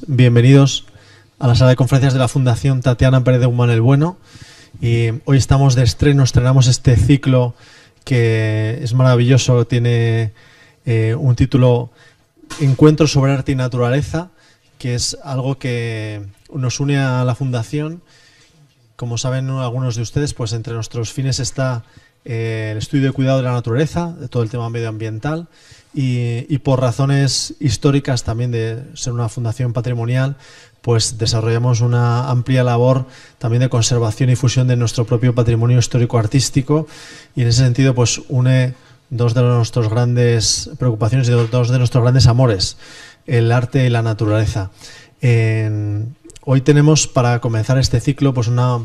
bienvenidos a la sala de conferencias de la Fundación Tatiana Pérez de Guzmán el Bueno. Y hoy estamos de estreno, estrenamos este ciclo que es maravilloso, tiene un título Encuentros sobre arte y naturaleza, que es algo que nos une a la Fundación. Como saben algunos de ustedes, pues entre nuestros fines está el estudio de cuidado de la naturaleza, de todo el tema medioambiental, y por razones históricas también de ser una fundación patrimonial, pues desarrollamos una amplia labor también de conservación y difusión de nuestro propio patrimonio histórico-artístico, y en ese sentido pues une dos de nuestras grandes preocupaciones y dos de nuestros grandes amores, el arte y la naturaleza. Hoy tenemos para comenzar este ciclo pues una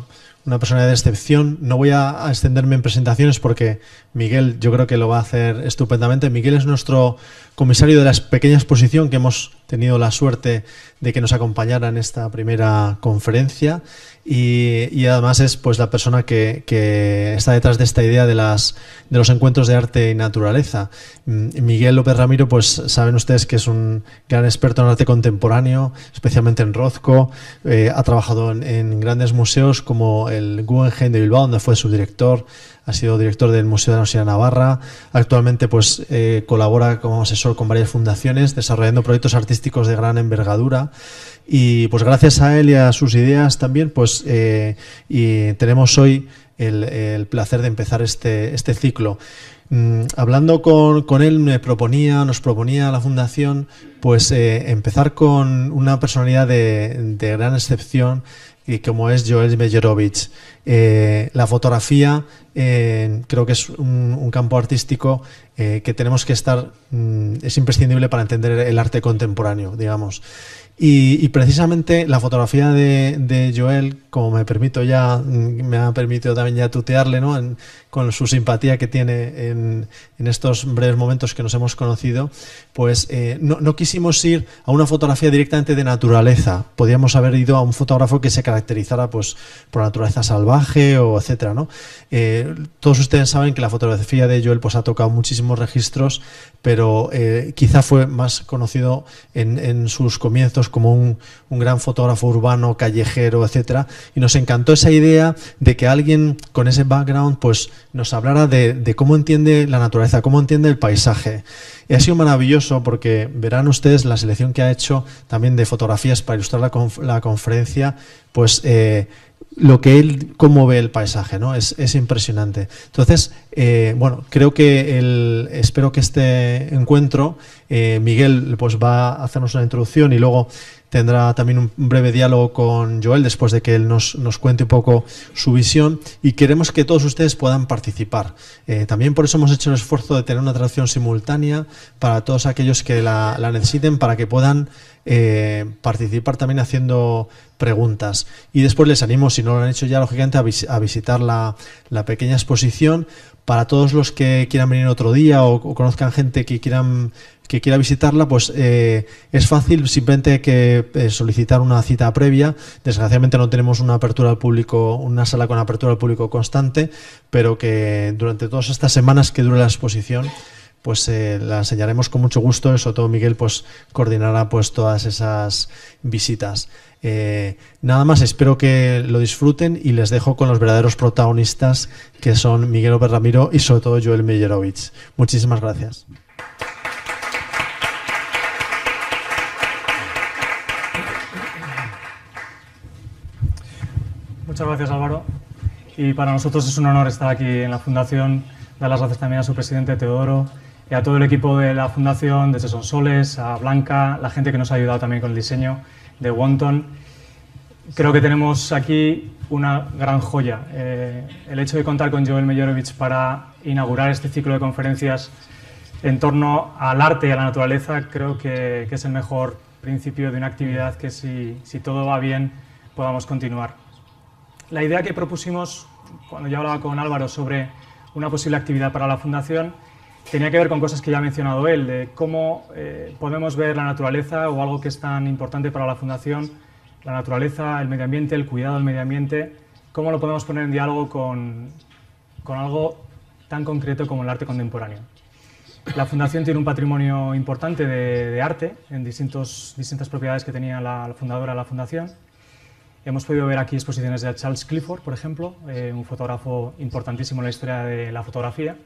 personalidad de excepción. No voy a extenderme en presentaciones porque Miguel yo creo que lo va a hacer estupendamente. Miguel es nuestro comisario de la pequeña exposición que hemos tenido la suerte de que nos acompañara en esta primera conferencia, y además es pues la persona que está detrás de esta idea de los encuentros de arte y naturaleza. Miguel López Ramiro, pues saben ustedes que es un gran experto en arte contemporáneo, especialmente en Rothko. Ha trabajado en grandes museos como el Guggenheim de Bilbao, donde fue subdirector. Ha sido director del Museo de la Universidad de Navarra. Actualmente pues colabora como asesor con varias fundaciones, desarrollando proyectos artísticos de gran envergadura. Y pues gracias a él y a sus ideas también, pues y tenemos hoy el placer de empezar este ciclo. Hablando con él nos proponía la Fundación pues empezar con una personalidad de gran excepción, y como es Joel Meyerowitz. La fotografía creo que es un campo artístico que tenemos que estar, es imprescindible para entender el arte contemporáneo, digamos. Y precisamente la fotografía de Joel, como me ha permitido también ya tutearle, ¿no? Con su simpatía que tiene en estos breves momentos que nos hemos conocido, pues no quisimos ir a una fotografía directamente de naturaleza. Podíamos haber ido a un fotógrafo que se caracterizara pues por naturaleza salvaje o etcétera, ¿no? Todos ustedes saben que la fotografía de Joel pues ha tocado muchísimos registros, pero quizá fue más conocido en sus comienzos como un gran fotógrafo urbano, callejero, etcétera, y nos encantó esa idea de que alguien con ese background pues nos hablara de cómo entiende la naturaleza, cómo entiende el paisaje. Y ha sido maravilloso porque verán ustedes la selección que ha hecho también de fotografías para ilustrar la conferencia, pues lo que él, cómo ve el paisaje, ¿no? Es impresionante. Entonces, bueno, creo que espero que este encuentro, Miguel pues va a hacernos una introducción y luego tendrá también un breve diálogo con Joel después de que él nos cuente un poco su visión, y queremos que todos ustedes puedan participar. También por eso hemos hecho el esfuerzo de tener una traducción simultánea para todos aquellos que la necesiten, para que puedan participar también haciendo preguntas. Y después les animo, si no lo han hecho ya, lógicamente a visitar la pequeña exposición. Para todos los que quieran venir otro día o conozcan gente que quiera visitarla, pues es fácil, simplemente hay que solicitar una cita previa. Desgraciadamente no tenemos una apertura al público, una sala con apertura al público constante, pero que durante todas estas semanas que dure la exposición pues la enseñaremos con mucho gusto, y sobre todo Miguel pues coordinará pues todas esas visitas. Nada más, espero que lo disfruten y les dejo con los verdaderos protagonistas, que son Miguel López Ramiro y sobre todo Joel Meyerowitz. Muchísimas gracias. Muchas gracias, Álvaro. Y para nosotros es un honor estar aquí en la Fundación. Dar las gracias también a su presidente, Teodoro, y a todo el equipo de la Fundación, desde Sonsoles, a Blanca, la gente que nos ha ayudado también con el diseño de Wonton. Creo que tenemos aquí una gran joya. El hecho de contar con Joel Meyerowitz para inaugurar este ciclo de conferencias en torno al arte y a la naturaleza, creo que es el mejor principio de una actividad que, si todo va bien, podamos continuar. La idea que propusimos, cuando yo hablaba con Álvaro sobre una posible actividad para la Fundación, tenía que ver con cosas que ya ha mencionado él, de cómo podemos ver la naturaleza, o algo que es tan importante para la Fundación, la naturaleza, el medio ambiente, el cuidado del medio ambiente, cómo lo podemos poner en diálogo con algo tan concreto como el arte contemporáneo. La Fundación tiene un patrimonio importante de arte en distintas propiedades que tenía la fundadora de la Fundación. Hemos podido ver aquí exposiciones de Charles Clifford, por ejemplo, un fotógrafo importantísimo en la historia de la fotografía.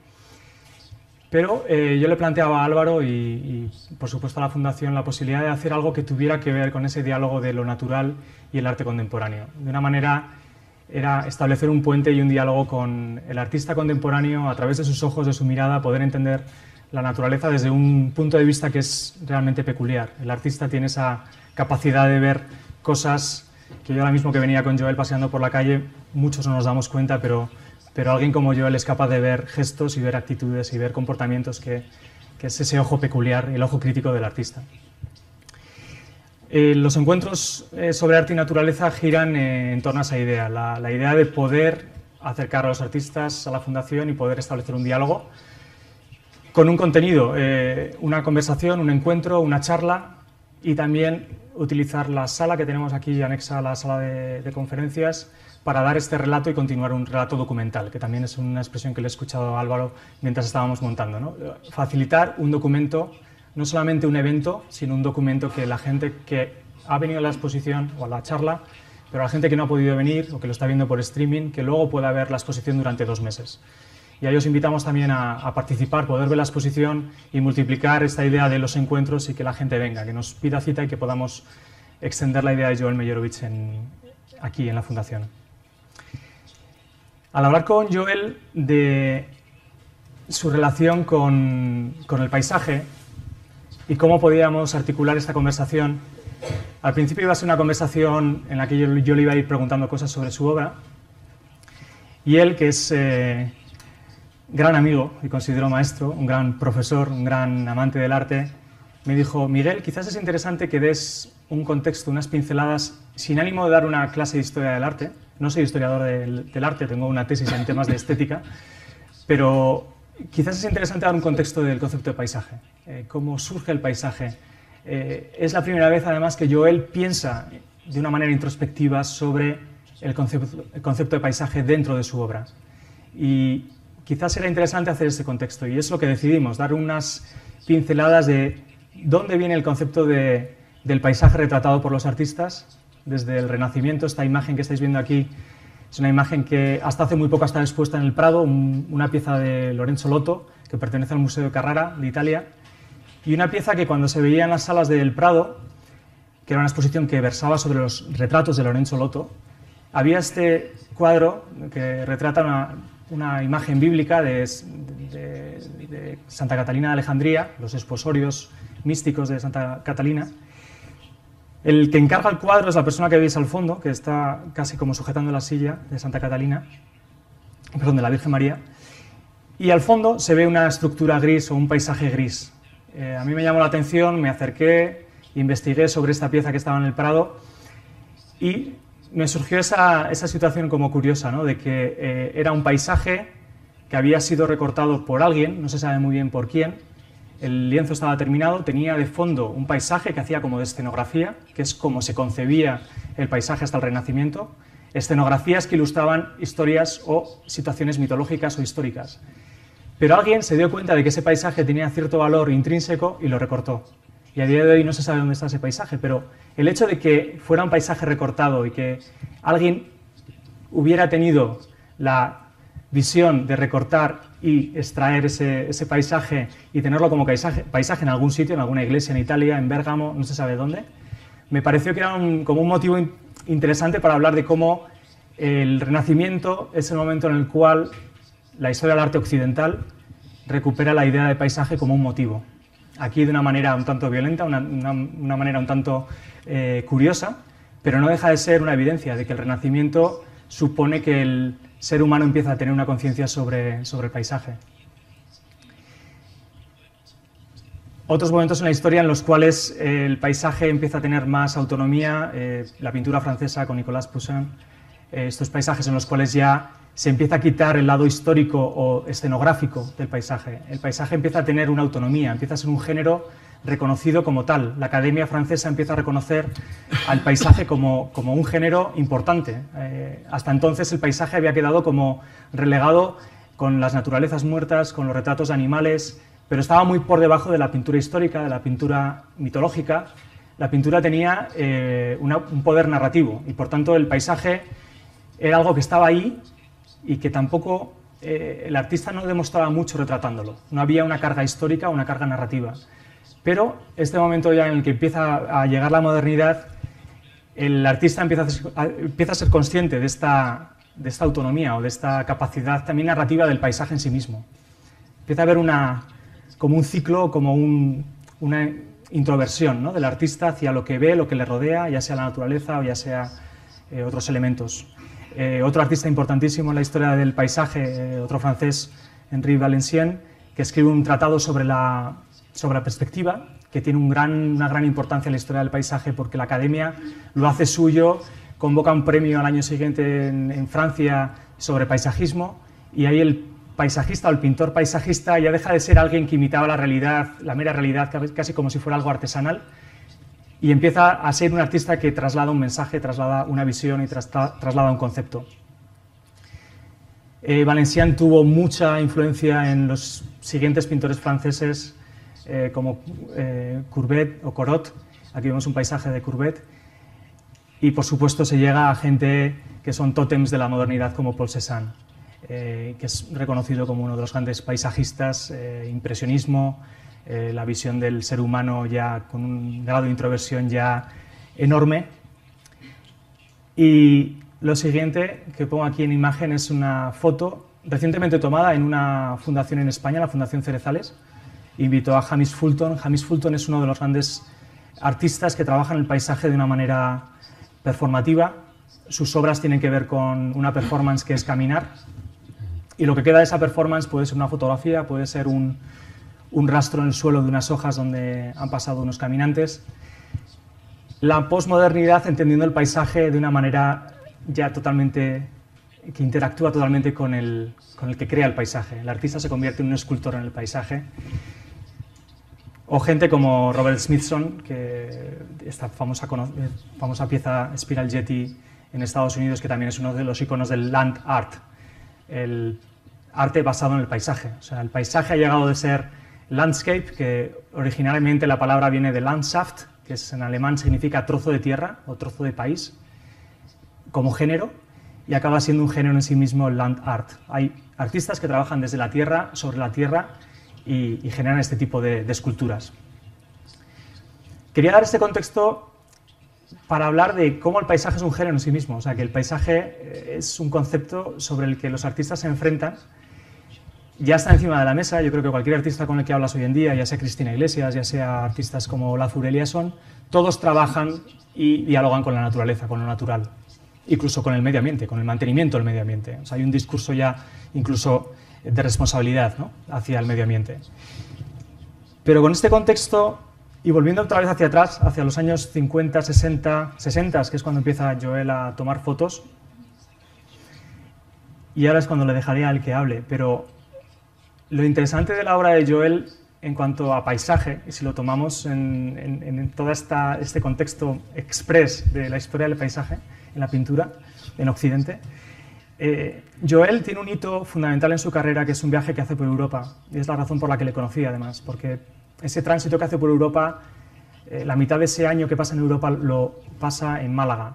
Pero yo le planteaba a Álvaro y, por supuesto, a la Fundación la posibilidad de hacer algo que tuviera que ver con ese diálogo de lo natural y el arte contemporáneo. De una manera era establecer un puente y un diálogo con el artista contemporáneo, a través de sus ojos, de su mirada, poder entender la naturaleza desde un punto de vista que es realmente peculiar. El artista tiene esa capacidad de ver cosas que yo ahora mismo, que venía con Joel paseando por la calle, muchos no nos damos cuenta, pero alguien como Joel es capaz de ver gestos y ver actitudes y ver comportamientos que es ese ojo peculiar, el ojo crítico del artista. Los encuentros sobre arte y naturaleza giran en torno a esa idea, la idea de poder acercar a los artistas a la Fundación y poder establecer un diálogo con un contenido, una conversación, un encuentro, una charla, y también utilizar la sala que tenemos aquí anexa a la sala de conferencias para dar este relato y continuar un relato documental, que también es una expresión que le he escuchado a Álvaro mientras estábamos montando, ¿no? Facilitar un documento, no solamente un evento, sino un documento que la gente que ha venido a la exposición o a la charla, pero la gente que no ha podido venir o que lo está viendo por streaming, que luego pueda ver la exposición durante 2 meses. Y ahí os invitamos también a participar, poder ver la exposición y multiplicar esta idea de los encuentros y que la gente venga, que nos pida cita y que podamos extender la idea de Joel Meyerowitz aquí en la Fundación. Al hablar con Joel de su relación con el paisaje y cómo podíamos articular esta conversación, al principio iba a ser una conversación en la que yo le iba a ir preguntando cosas sobre su obra, y él, que es gran amigo y considero maestro, un gran profesor, un gran amante del arte, me dijo: Miguel, quizás es interesante que des un contexto, unas pinceladas, sin ánimo de dar una clase de historia del arte. No soy historiador del arte, tengo una tesis en temas de estética, pero quizás es interesante dar un contexto del concepto de paisaje, cómo surge el paisaje. Es la primera vez, además, que Joel piensa de una manera introspectiva sobre el concepto de paisaje dentro de su obra. Y quizás era interesante hacer este contexto, y es lo que decidimos, dar unas pinceladas de dónde viene el concepto del paisaje retratado por los artistas, desde el Renacimiento. Esta imagen que estáis viendo aquí es una imagen que hasta hace muy poco está expuesta en el Prado, una pieza de Lorenzo Lotto, que pertenece al Museo de Carrara, de Italia, y una pieza que cuando se veía en las salas del Prado, que era una exposición que versaba sobre los retratos de Lorenzo Lotto, había este cuadro que retrata una imagen bíblica de Santa Catalina de Alejandría, los esposorios místicos de Santa Catalina. El que encarga el cuadro es la persona que veis al fondo, que está casi como sujetando la silla de Santa Catalina, perdón, de la Virgen María, y al fondo se ve una estructura gris o un paisaje gris. A mí me llamó la atención, me acerqué, investigué sobre esta pieza que estaba en el Prado y me surgió esa situación como curiosa, ¿no? De que era un paisaje que había sido recortado por alguien, no se sabe muy bien por quién. El lienzo estaba terminado, tenía de fondo un paisaje que hacía como de escenografía, que es como se concebía el paisaje hasta el Renacimiento, escenografías que ilustraban historias o situaciones mitológicas o históricas. Pero alguien se dio cuenta de que ese paisaje tenía cierto valor intrínseco y lo recortó. Y a día de hoy no se sabe dónde está ese paisaje, pero el hecho de que fuera un paisaje recortado y que alguien hubiera tenido la visión de recortar y extraer ese paisaje y tenerlo como paisaje en algún sitio, en alguna iglesia en Italia, en Bérgamo, no se sabe dónde, me pareció que era como un motivo interesante para hablar de cómo el Renacimiento es el momento en el cual la historia del arte occidental recupera la idea de paisaje como un motivo. Aquí de una manera un tanto violenta, una manera un tanto curiosa, pero no deja de ser una evidencia de que el Renacimiento supone que el ser humano empieza a tener una conciencia sobre el paisaje. Otros momentos en la historia en los cuales el paisaje empieza a tener más autonomía, la pintura francesa con Nicolas Poussin, estos paisajes en los cuales ya se empieza a quitar el lado histórico o escenográfico del paisaje. El paisaje empieza a tener una autonomía, empieza a ser un género reconocido como tal. La Academia Francesa empieza a reconocer al paisaje como un género importante. Hasta entonces el paisaje había quedado como relegado con las naturalezas muertas, con los retratos de animales, pero estaba muy por debajo de la pintura histórica, de la pintura mitológica. La pintura tenía un poder narrativo y, por tanto, el paisaje era algo que estaba ahí y que tampoco el artista no demostraba mucho retratándolo. No había una carga histórica o una carga narrativa. Pero este momento ya en el que empieza a llegar la modernidad, el artista empieza a ser consciente de esta autonomía o de esta capacidad también narrativa del paisaje en sí mismo. Empieza a haber como un ciclo, como una introversión, ¿no?, del artista hacia lo que ve, lo que le rodea, ya sea la naturaleza o ya sea otros elementos. Otro artista importantísimo en la historia del paisaje, otro francés, Henri Valenciennes, que escribe un tratado sobre la perspectiva, que tiene una gran importancia en la historia del paisaje porque la academia lo hace suyo, convoca un premio al año siguiente en Francia sobre paisajismo, y ahí el paisajista o el pintor paisajista ya deja de ser alguien que imitaba la realidad, la mera realidad, casi como si fuera algo artesanal, y empieza a ser un artista que traslada un mensaje, traslada una visión y traslada un concepto. Valenciennes tuvo mucha influencia en los siguientes pintores franceses como Courbet o Corot. Aquí vemos un paisaje de Courbet. Y por supuesto se llega a gente que son tótems de la modernidad como Paul Cézanne, que es reconocido como uno de los grandes paisajistas, impresionismo, la visión del ser humano ya con un grado de introversión ya enorme. Y lo siguiente que pongo aquí en imagen es una foto recientemente tomada en una fundación en España, la Fundación Cerezales. Invitó a Hamish Fulton. Hamish Fulton es uno de los grandes artistas que trabajan el paisaje de una manera performativa. Sus obras tienen que ver con una performance que es caminar, y lo que queda de esa performance puede ser una fotografía, puede ser un rastro en el suelo de unas hojas donde han pasado unos caminantes. La posmodernidad entendiendo el paisaje de una manera ya totalmente, que interactúa totalmente con el que crea el paisaje. El artista se convierte en un escultor en el paisaje. O gente como Robert Smithson, que esta famosa pieza Spiral Jetty en Estados Unidos, que también es uno de los iconos del land art, el arte basado en el paisaje. O sea, el paisaje ha llegado de ser landscape, que originalmente la palabra viene de Landschaft, que en alemán significa trozo de tierra o trozo de país, como género, y acaba siendo un género en sí mismo el land art. Hay artistas que trabajan desde la tierra, sobre la tierra, y generan este tipo de esculturas. Quería dar este contexto para hablar de cómo el paisaje es un género en sí mismo, o sea, que el paisaje es un concepto sobre el que los artistas se enfrentan. Ya está encima de la mesa. Yo creo que cualquier artista con el que hablas hoy en día, ya sea Cristina Iglesias, ya sea artistas como Olafur Eliasson, todos trabajan y dialogan con la naturaleza, con lo natural, incluso con el medio ambiente, con el mantenimiento del medio ambiente. O sea, hay un discurso ya incluso de responsabilidad, ¿no?, hacia el medio ambiente. Pero con este contexto, y volviendo otra vez hacia atrás, hacia los años 50, 60, que es cuando empieza Joel a tomar fotos, y ahora es cuando le dejaré al que hable, pero lo interesante de la obra de Joel en cuanto a paisaje, y si lo tomamos en todo este contexto express de la historia del paisaje en la pintura en Occidente, Joel tiene un hito fundamental en su carrera, que es un viaje que hace por Europa, y es la razón por la que le conocí además, porque ese tránsito que hace por Europa, la mitad de ese año que pasa en Europa lo pasa en Málaga.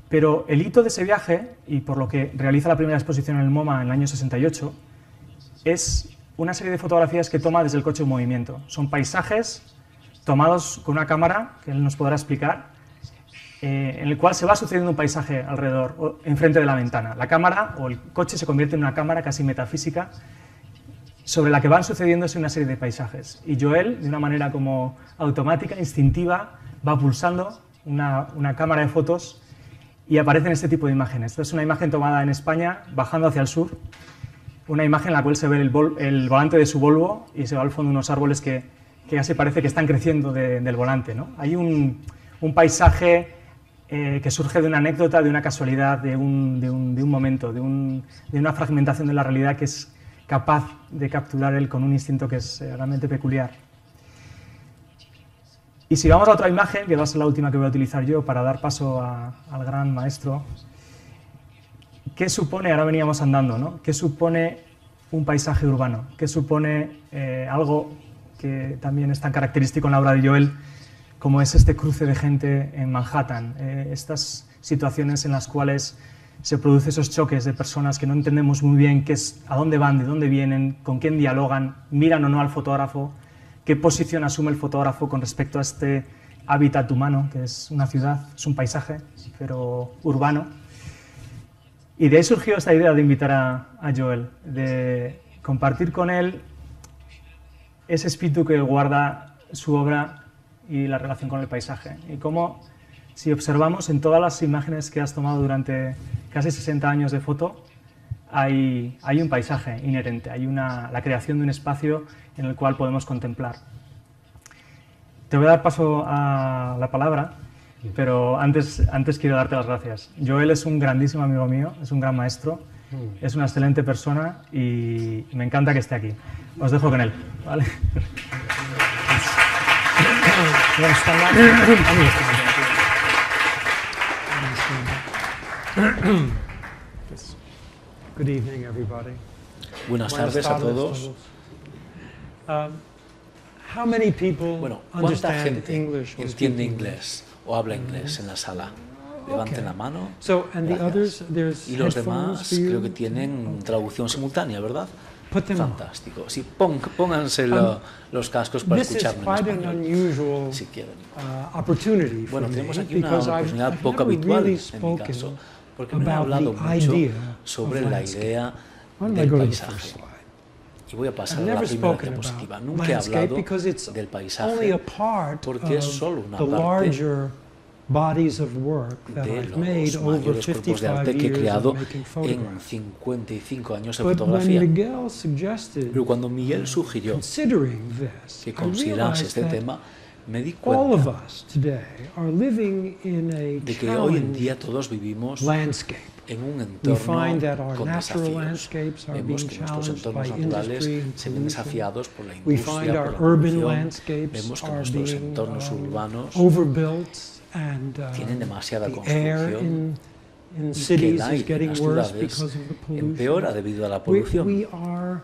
Pero el hito de ese viaje, y por lo que realiza la primera exposición en el MoMA en el año 68, es una serie de fotografías que toma desde el coche en movimiento. Son paisajes tomados con una cámara, que él nos podrá explicar, en el cual se va sucediendo un paisaje alrededor, o enfrente de la ventana. La cámara o el coche se convierte en una cámara casi metafísica sobre la que van sucediéndose una serie de paisajes. Y Joel, de una manera como automática, instintiva, va pulsando una cámara de fotos y aparecen este tipo de imágenes. Esta es una imagen tomada en España, bajando hacia el sur, una imagen en la cual se ve el volante de su Volvo y se va al fondo unos árboles que casi parece que están creciendo del volante, ¿no? Hay un paisaje que surge de una anécdota, de una casualidad, de un momento, de una fragmentación de la realidad que es capaz de capturar él con un instinto que es realmente peculiar. Y si vamos a otra imagen, que va a ser la última que voy a utilizar yo para dar paso al gran maestro, ¿qué supone, ahora veníamos andando, ¿no?, qué supone un paisaje urbano, que supone algo que también es tan característico en la obra de Joel, como es este cruce de gente en Manhattan, estas situaciones en las cuales se producen esos choques de personas que no entendemos muy bien a dónde van, de dónde vienen, con quién dialogan, miran o no al fotógrafo, qué posición asume el fotógrafo con respecto a este hábitat humano, que es una ciudad, es un paisaje, pero urbano. Y de ahí surgió esta idea de invitar a Joel, de compartir con él ese espíritu que guarda su obra y la relación con el paisaje. Y cómo, si observamos en todas las imágenes que has tomado durante casi 60 años de foto, hay un paisaje inherente, hay la creación de un espacio en el cual podemos contemplar. Te voy a dar paso a la palabra, pero antes quiero darte las gracias. Joel es un grandísimo amigo mío, es un gran maestro, es una excelente persona y me encanta que esté aquí. Os dejo con él, ¿vale? Good evening, everybody. Buenas tardes a todos. How many people Bueno, ¿cuánta understand gente English? entiende inglés o habla inglés en la sala? Levanten la mano. So, and the Gracias. others, there's Y los headphones demás for you? creo que tienen traducción simultánea, ¿verdad? Put them on. Fantástico. Sí, pónganse los cascos para This is escucharme en quite an español, unusual si quieren. opportunity for Bueno, me tenemos aquí una because oportunidad I've poco never habitual really en mi spoken caso, porque no he about hablado the mucho idea sobre of la landscape. idea Why don't I del go to the first paisaje. slide? Y voy a pasar I've a la never primera spoken diapositiva. about Nunca he landscape hablado because it's del only paisaje a part porque es of solo una the parte larger bodies of work that de I've made los over mayores grupos de 55 arte que he years creado of making en photographs. 55 años de But when fotografía. Miguel suggested Pero cuando Miguel sugirió considering this, que I considerase realized este that tema, me di all of cuenta us today are living in a de que hoy en challenged día todos vivimos landscape. en un We entorno find that our con natural desafíos. landscapes are Vemos being que nuestros challenged by entornos naturales industry and se ven pollution. desafiados por la We find industria, our por la urban polución. landscapes Vemos que are nuestros being entornos urbanos overbuilt and tienen demasiada the air construcción in y que cities el is aire en getting las worse ciudades because of the pollution. empeora debido a la We polución. are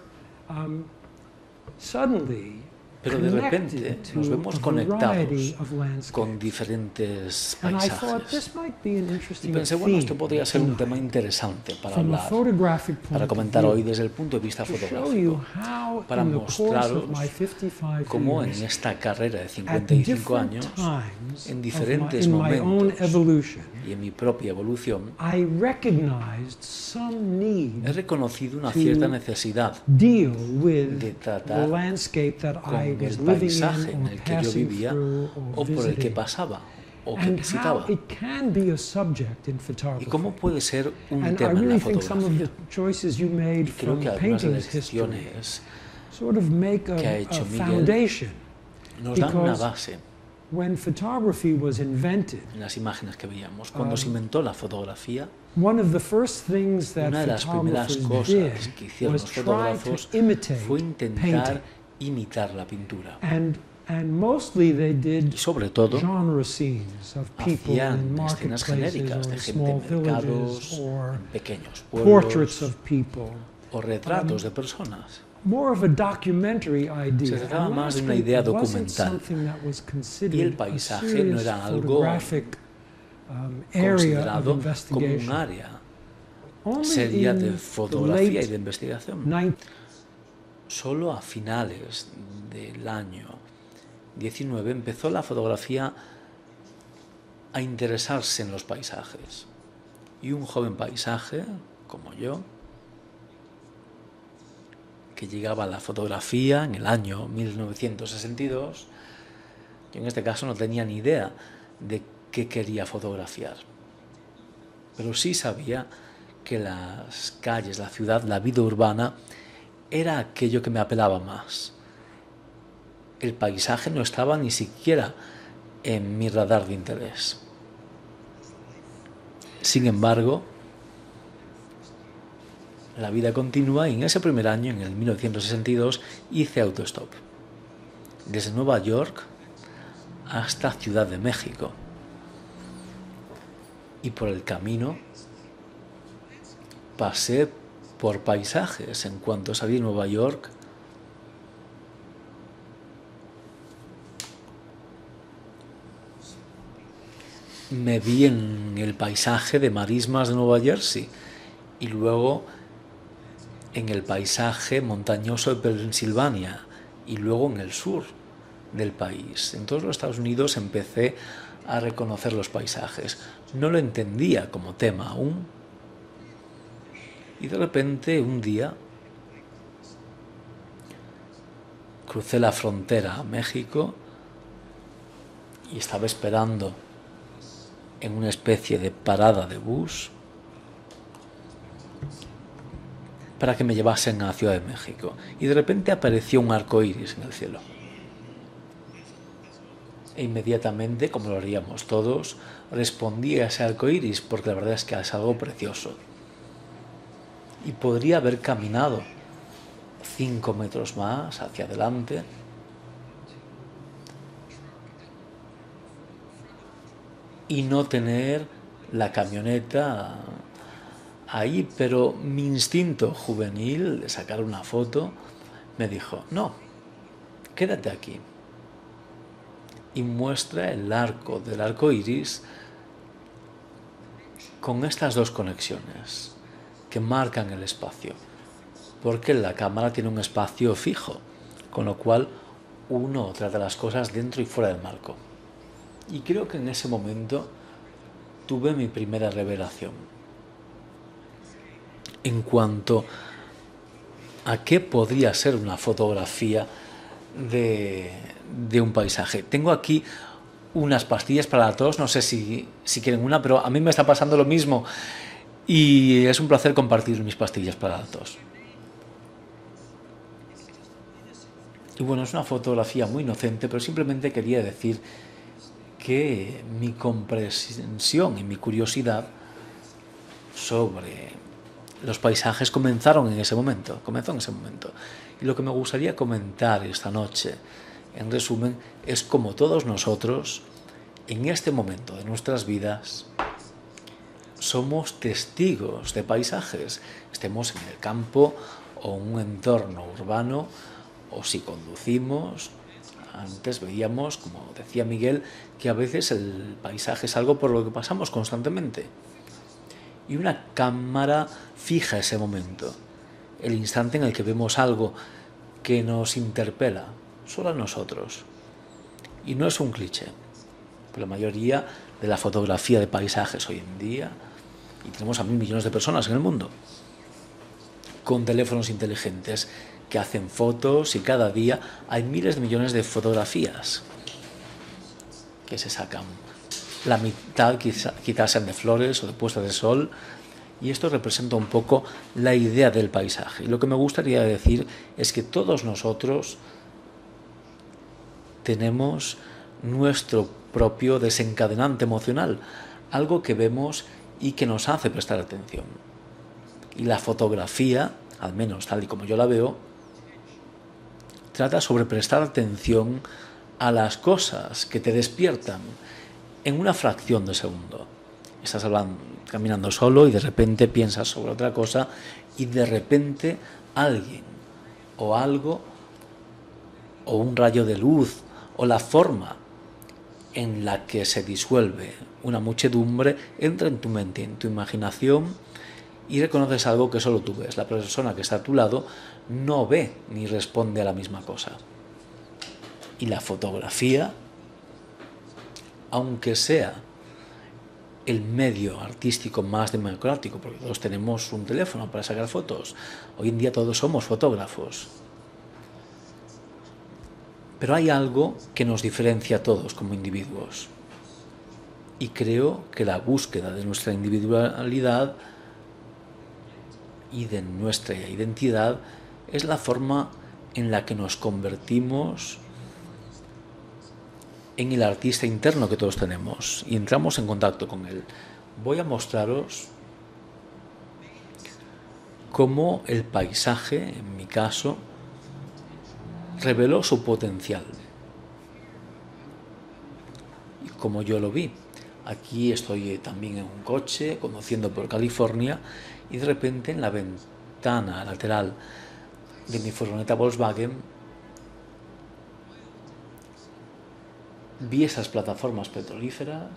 suddenly Pero de repente connected nos to vemos a conectados variety of landscapes. con diferentes And I thought paisajes. this might be an Y interesting pensé, bueno, esto theme podría ser un tema tonight interesante para from a hablar, photographic point para of comentar view, hoy desde el punto de vista to show you fotográfico, how para in the course mostraros of my 55 cómo en years, esta carrera de at 55 different años, times en of diferentes in my own momentos evolution, y en mi propia evolución, I recognized some he need reconocido una to cierta necesidad deal with de the tratar landscape that I con was el living paisaje en in or el que yo passing vivía through o or por el que visiting, pasaba o que and how visitaba. it can be a subject in ¿Y photography. cómo puede ser un And I tema en la really think some of the fotografía? choices you made Y creo from que algunas de painting's las history decisiones sort of make que ha a hecho Miguel foundation. nos dan una Because base when photography was invented, en las imágenes que veíamos. Cuando se inventó la fotografía, one of the first things that una de las primeras photographers did cosas que hicieron was los try fotógrafos to imitate fue intentar painting. imitar la pintura. And mostly they did Y sobre todo, genre scenes of people in hacían escenas marketplaces genéricas or de in gente small en mercados, villages or en pequeños portraits pueblos, of people. o retratos de personas. More of a documentary idea. Se trataba And más de una landscape idea wasn't documental. something that was considered Y el a paisaje no serious era algo photographic, area of Considerado como un investigation. área Only seria de in the fotografía y de late investigación. 19th Solo a finales del año 19 empezó la fotografía a interesarse en los paisajes. Y un joven paisaje, como yo, que llegaba a la fotografía en el año 1962, yo en este caso no tenía ni idea de qué quería fotografiar. Pero sí sabía que las calles, la ciudad, la vida urbana era aquello que me apelaba más. El paisaje no estaba ni siquiera en mi radar de interés. Sin embargo, la vida continúa y en ese primer año, en el 1962, hice autostop. Desde Nueva York hasta Ciudad de México. Y por el camino pasé por paisajes. En cuanto salí de Nueva York, me vi en el paisaje de marismas de Nueva Jersey y luego en el paisaje montañoso de Pensilvania y luego en el sur del país. En todos los Estados Unidos empecé a reconocer los paisajes. No lo entendía como tema aún. Y de repente un día crucé la frontera a México y estaba esperando en una especie de parada de bus para que me llevasen a la Ciudad de México. Y de repente apareció un arco iris en el cielo. E inmediatamente, como lo haríamos todos, respondí a ese arco iris porque la verdad es que es algo precioso. Y podría haber caminado 5 metros más hacia adelante y no tener la camioneta ahí, pero mi instinto juvenil de sacar una foto me dijo, no, quédate aquí. Y muestra el arco del arco iris con estas dos conexiones que marcan el espacio, porque la cámara tiene un espacio fijo, con lo cual uno trata las cosas dentro y fuera del marco. Y creo que en ese momento tuve mi primera revelación en cuanto a qué podría ser una fotografía de un paisaje. Tengo aquí unas pastillas para la tos, no sé si quieren una, pero a mí me está pasando lo mismo y es un placer compartir mis pastillas para la tos. Y bueno, es una fotografía muy inocente, pero simplemente quería decir que mi comprensión y mi curiosidad sobre los paisajes comenzó en ese momento. Y lo que me gustaría comentar esta noche, en resumen, es como todos nosotros, en este momento de nuestras vidas, somos testigos de paisajes, estemos en el campo o en un entorno urbano, o si conducimos. Antes veíamos, como decía Miguel, que a veces el paisaje es algo por lo que pasamos constantemente. Y una cámara fija ese momento, el instante en el que vemos algo que nos interpela, solo a nosotros. Y no es un cliché, pero la mayoría de la fotografía de paisajes hoy en día, y tenemos a 1.000 millones de personas en el mundo, con teléfonos inteligentes que hacen fotos y cada día hay miles de millones de fotografías que se sacan. La mitad quizás sean de flores o de puestas de sol, y esto representa un poco la idea del paisaje. Y lo que me gustaría decir es que todos nosotros tenemos nuestro propio desencadenante emocional, algo que vemos y que nos hace prestar atención. Y la fotografía, al menos tal y como yo la veo, trata sobre prestar atención a las cosas que te despiertan en una fracción de segundo. Estás caminando solo y de repente piensas sobre otra cosa y de repente alguien o algo o un rayo de luz o la forma en la que se disuelve una muchedumbre entra en tu mente, en tu imaginación, y reconoces algo que solo tú ves. La persona que está a tu lado no ve ni responde a la misma cosa. Y la fotografía, aunque sea el medio artístico más democrático, porque todos tenemos un teléfono para sacar fotos, hoy en día todos somos fotógrafos, pero hay algo que nos diferencia a todos como individuos, y creo que la búsqueda de nuestra individualidad y de nuestra identidad es la forma en la que nos convertimos en el artista interno que todos tenemos y entramos en contacto con él. Voy a mostraros cómo el paisaje, en mi caso, reveló su potencial y cómo yo lo vi. Aquí estoy también en un coche conduciendo por California y de repente en la ventana lateral de mi furgoneta Volkswagen, vi esas plataformas petrolíferas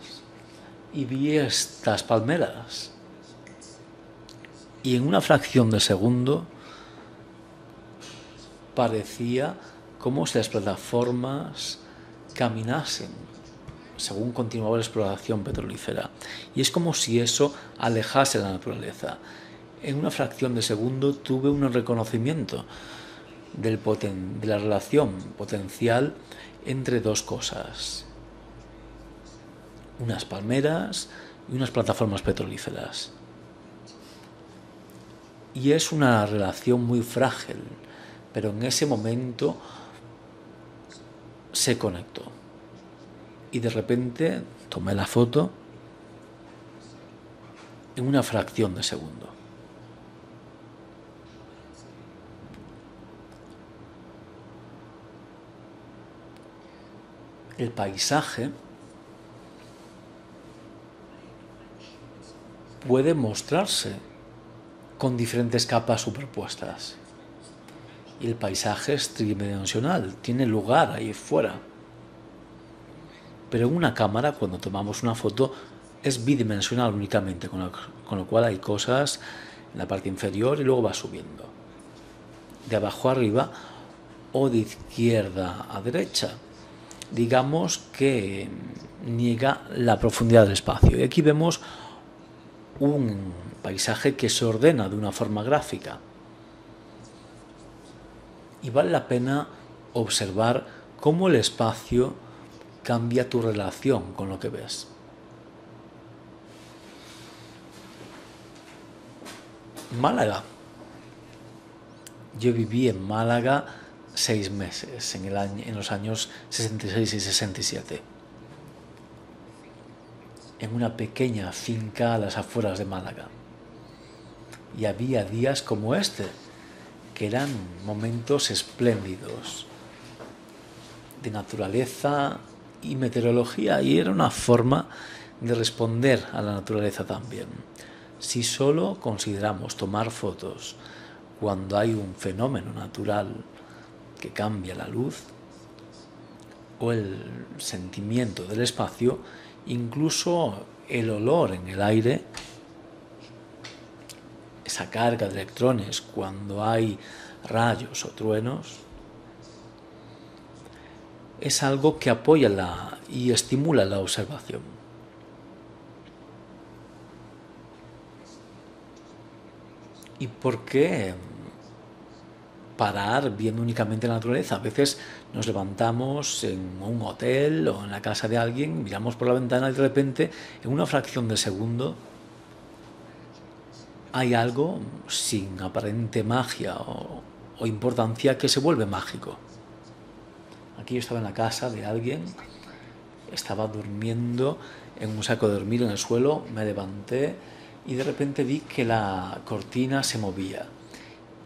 y vi estas palmeras. Y en una fracción de segundo parecía como si las plataformas caminasen según continuaba la exploración petrolífera. Y es como si eso alejase la naturaleza. En una fracción de segundo tuve un reconocimiento de la relación potencial entre dos cosas: unas palmeras y unas plataformas petrolíferas. Y es una relación muy frágil, pero en ese momento se conectó. Y de repente tomé la foto en una fracción de segundo. El paisaje puede mostrarse con diferentes capas superpuestas. Y el paisaje es tridimensional, tiene lugar ahí fuera. Pero en una cámara, cuando tomamos una foto, es bidimensional únicamente, con lo cual hay cosas en la parte inferior y luego va subiendo. De abajo a arriba o de izquierda a derecha. Digamos que niega la profundidad del espacio. Y aquí vemos un paisaje que se ordena de una forma gráfica. Y vale la pena observar cómo el espacio cambia tu relación con lo que ves. Málaga. Yo viví en Málaga 6 meses en los años 66 y 67. En una pequeña finca a las afueras de Málaga. Y había días como este, que eran momentos espléndidos de naturaleza y meteorología, y era una forma de responder a la naturaleza también. Si solo consideramos tomar fotos cuando hay un fenómeno natural que cambia la luz o el sentimiento del espacio, incluso el olor en el aire, esa carga de electrones cuando hay rayos o truenos, es algo que apoya y estimula la observación. ¿Y por qué parar viendo únicamente la naturaleza? A veces nos levantamos en un hotel o en la casa de alguien, miramos por la ventana y de repente, en una fracción de segundo, hay algo sin aparente magia o importancia que se vuelve mágico. Aquí yo estaba en la casa de alguien, estaba durmiendo en un saco de dormir en el suelo, me levanté y de repente vi que la cortina se movía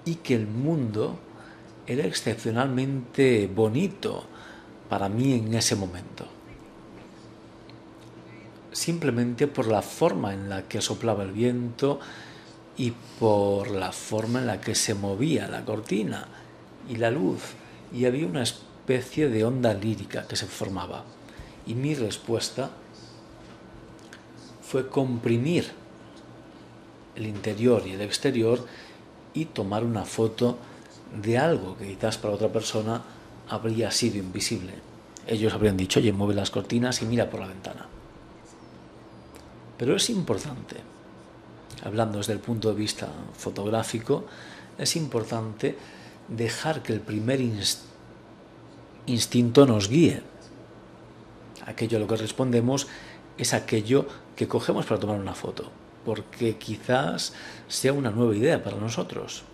y que el mundo era excepcionalmente bonito para mí en ese momento. Simplemente por la forma en la que soplaba el viento y por la forma en la que se movía la cortina y la luz, y había una especie de onda lírica que se formaba. Y mi respuesta fue comprimir el interior y el exterior y tomar una foto de algo que quizás para otra persona habría sido invisible. Ellos habrían dicho: oye, mueve las cortinas y mira por la ventana. Pero es importante, hablando desde el punto de vista fotográfico, es importante dejar que el primer instinto nos guíe. Aquello a lo que respondemos es aquello que cogemos para tomar una foto, porque quizás sea una nueva idea para nosotros.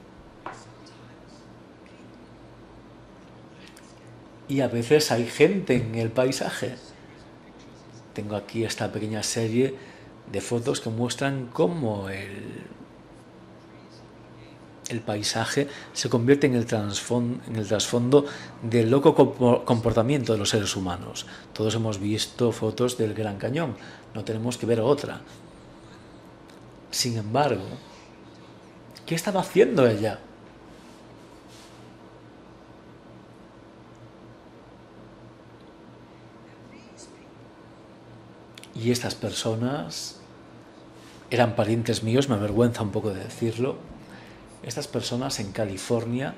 Y a veces hay gente en el paisaje. Tengo aquí esta pequeña serie de fotos que muestran cómo el paisaje se convierte en el trasfondo del loco comportamiento de los seres humanos. Todos hemos visto fotos del Gran Cañón, no tenemos que ver otra. Sin embargo, ¿Qué estaba haciendo ella? Y estas personas eran parientes míos, me avergüenza un poco de decirlo. Estas personas en California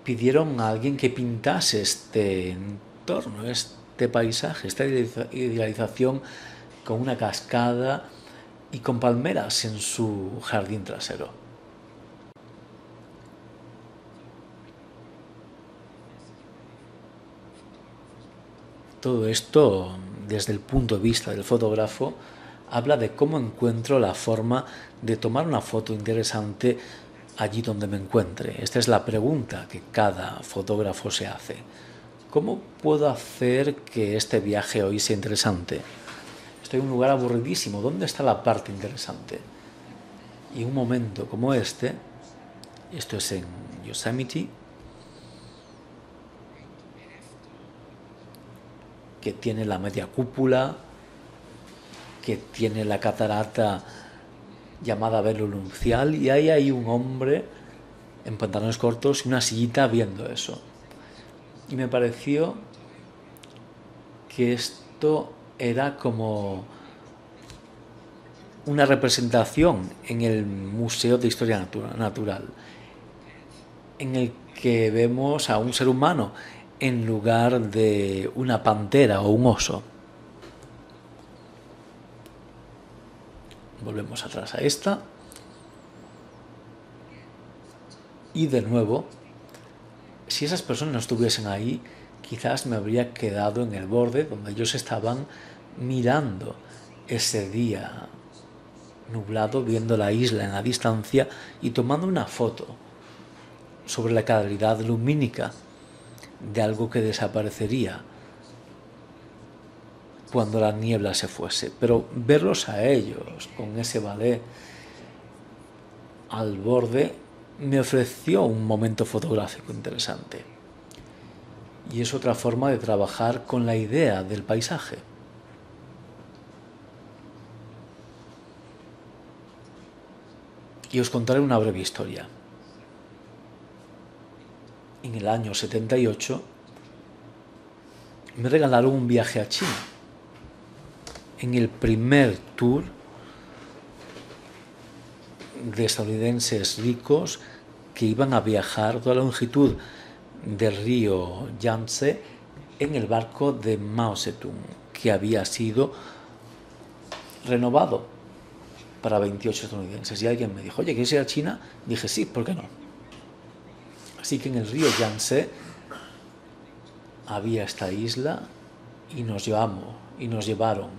pidieron a alguien que pintase este entorno, este paisaje, esta idealización con una cascada y con palmeras en su jardín trasero. Todo esto, desde el punto de vista del fotógrafo, habla de cómo encuentro la forma de tomar una foto interesante allí donde me encuentre. Esta es la pregunta que cada fotógrafo se hace. ¿Cómo puedo hacer que este viaje hoy sea interesante? Estoy en un lugar aburridísimo. ¿Dónde está la parte interesante? Y en un momento como este, esto es en Yosemite, que tiene la media cúpula, que tiene la catarata llamada velo nupcial, y ahí hay un hombre en pantalones cortos y una sillita viendo eso. Y me pareció que esto era como una representación en el Museo de Historia Natural, en el que vemos a un ser humano en lugar de una pantera o un oso. Volvemos atrás a esta. Y de nuevo, si esas personas no estuviesen ahí, quizás me habría quedado en el borde donde ellos estaban mirando ese día nublado, viendo la isla en la distancia y tomando una foto sobre la calidad lumínica de algo que desaparecería cuando la niebla se fuese. Pero verlos a ellos con ese ballet al borde me ofreció un momento fotográfico interesante. Y es otra forma de trabajar con la idea del paisaje. Y os contaré una breve historia. En el año 78 me regalaron un viaje a China. En el primer tour de estadounidenses ricos que iban a viajar toda la longitud del río Yangtze en el barco de Mao Zedong, que había sido renovado para 28 estadounidenses. Y alguien me dijo, oye, ¿quieres ir a China? Dije, sí, ¿por qué no? Así que en el río Yangtze había esta isla y nos llevaron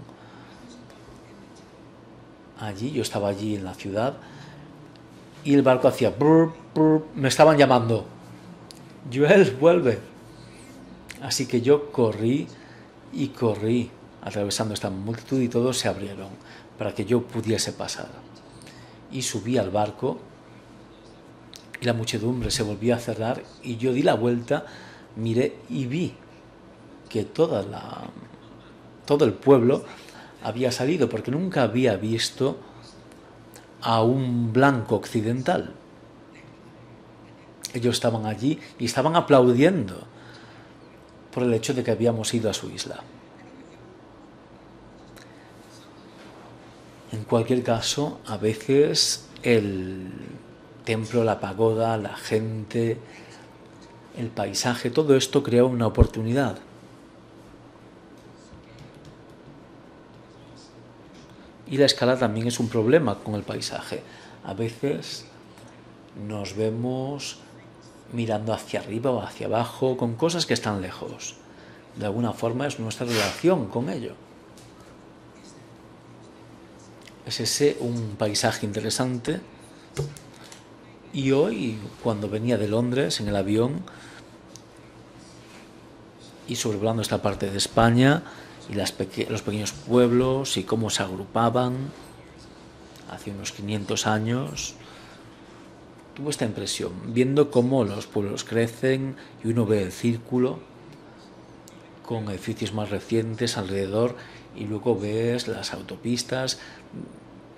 allí. Yo estaba allí en la ciudad y el barco hacía brr, brr, me estaban llamando, Joel, vuelve. Así que yo corrí atravesando esta multitud y todos se abrieron para que yo pudiese pasar. Y subí al barco y la muchedumbre se volvió a cerrar y yo di la vuelta, miré y vi que todo el pueblo había salido, porque nunca había visto a un blanco occidental. Ellos estaban allí y estaban aplaudiendo por el hecho de que habíamos ido a su isla. En cualquier caso, a veces el templo, la pagoda, la gente, el paisaje, todo esto crea una oportunidad. Y la escala también es un problema con el paisaje. A veces nos vemos mirando hacia arriba o hacia abajo con cosas que están lejos. De alguna forma es nuestra relación con ello. ¿Es ese un paisaje interesante? Y hoy, cuando venía de Londres en el avión y sobrevolando esta parte de España y los pequeños pueblos y cómo se agrupaban hace unos 500 años, tuve esta impresión, viendo cómo los pueblos crecen y uno ve el círculo con edificios más recientes alrededor y luego ves las autopistas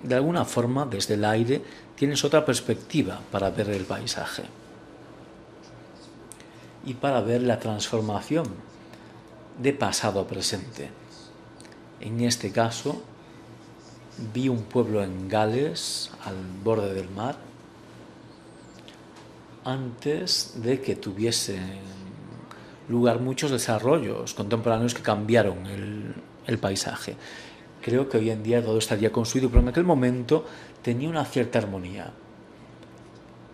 de alguna forma, desde el aire, tienes otra perspectiva para ver el paisaje y para ver la transformación de pasado a presente. En este caso, vi un pueblo en Gales, al borde del mar, antes de que tuviesen lugar muchos desarrollos contemporáneos que cambiaron el paisaje. Creo que hoy en día todo estaría construido, pero en aquel momento tenía una cierta armonía.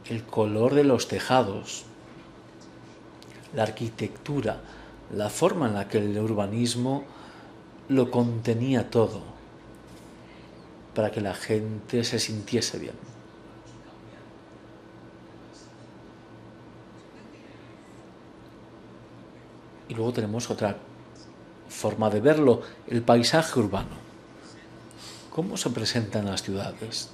El color de los tejados, la arquitectura, la forma en la que el urbanismo lo contenía todo, para que la gente se sintiese bien. Y luego tenemos otra forma de verlo, el paisaje urbano. ¿Cómo se presentan las ciudades?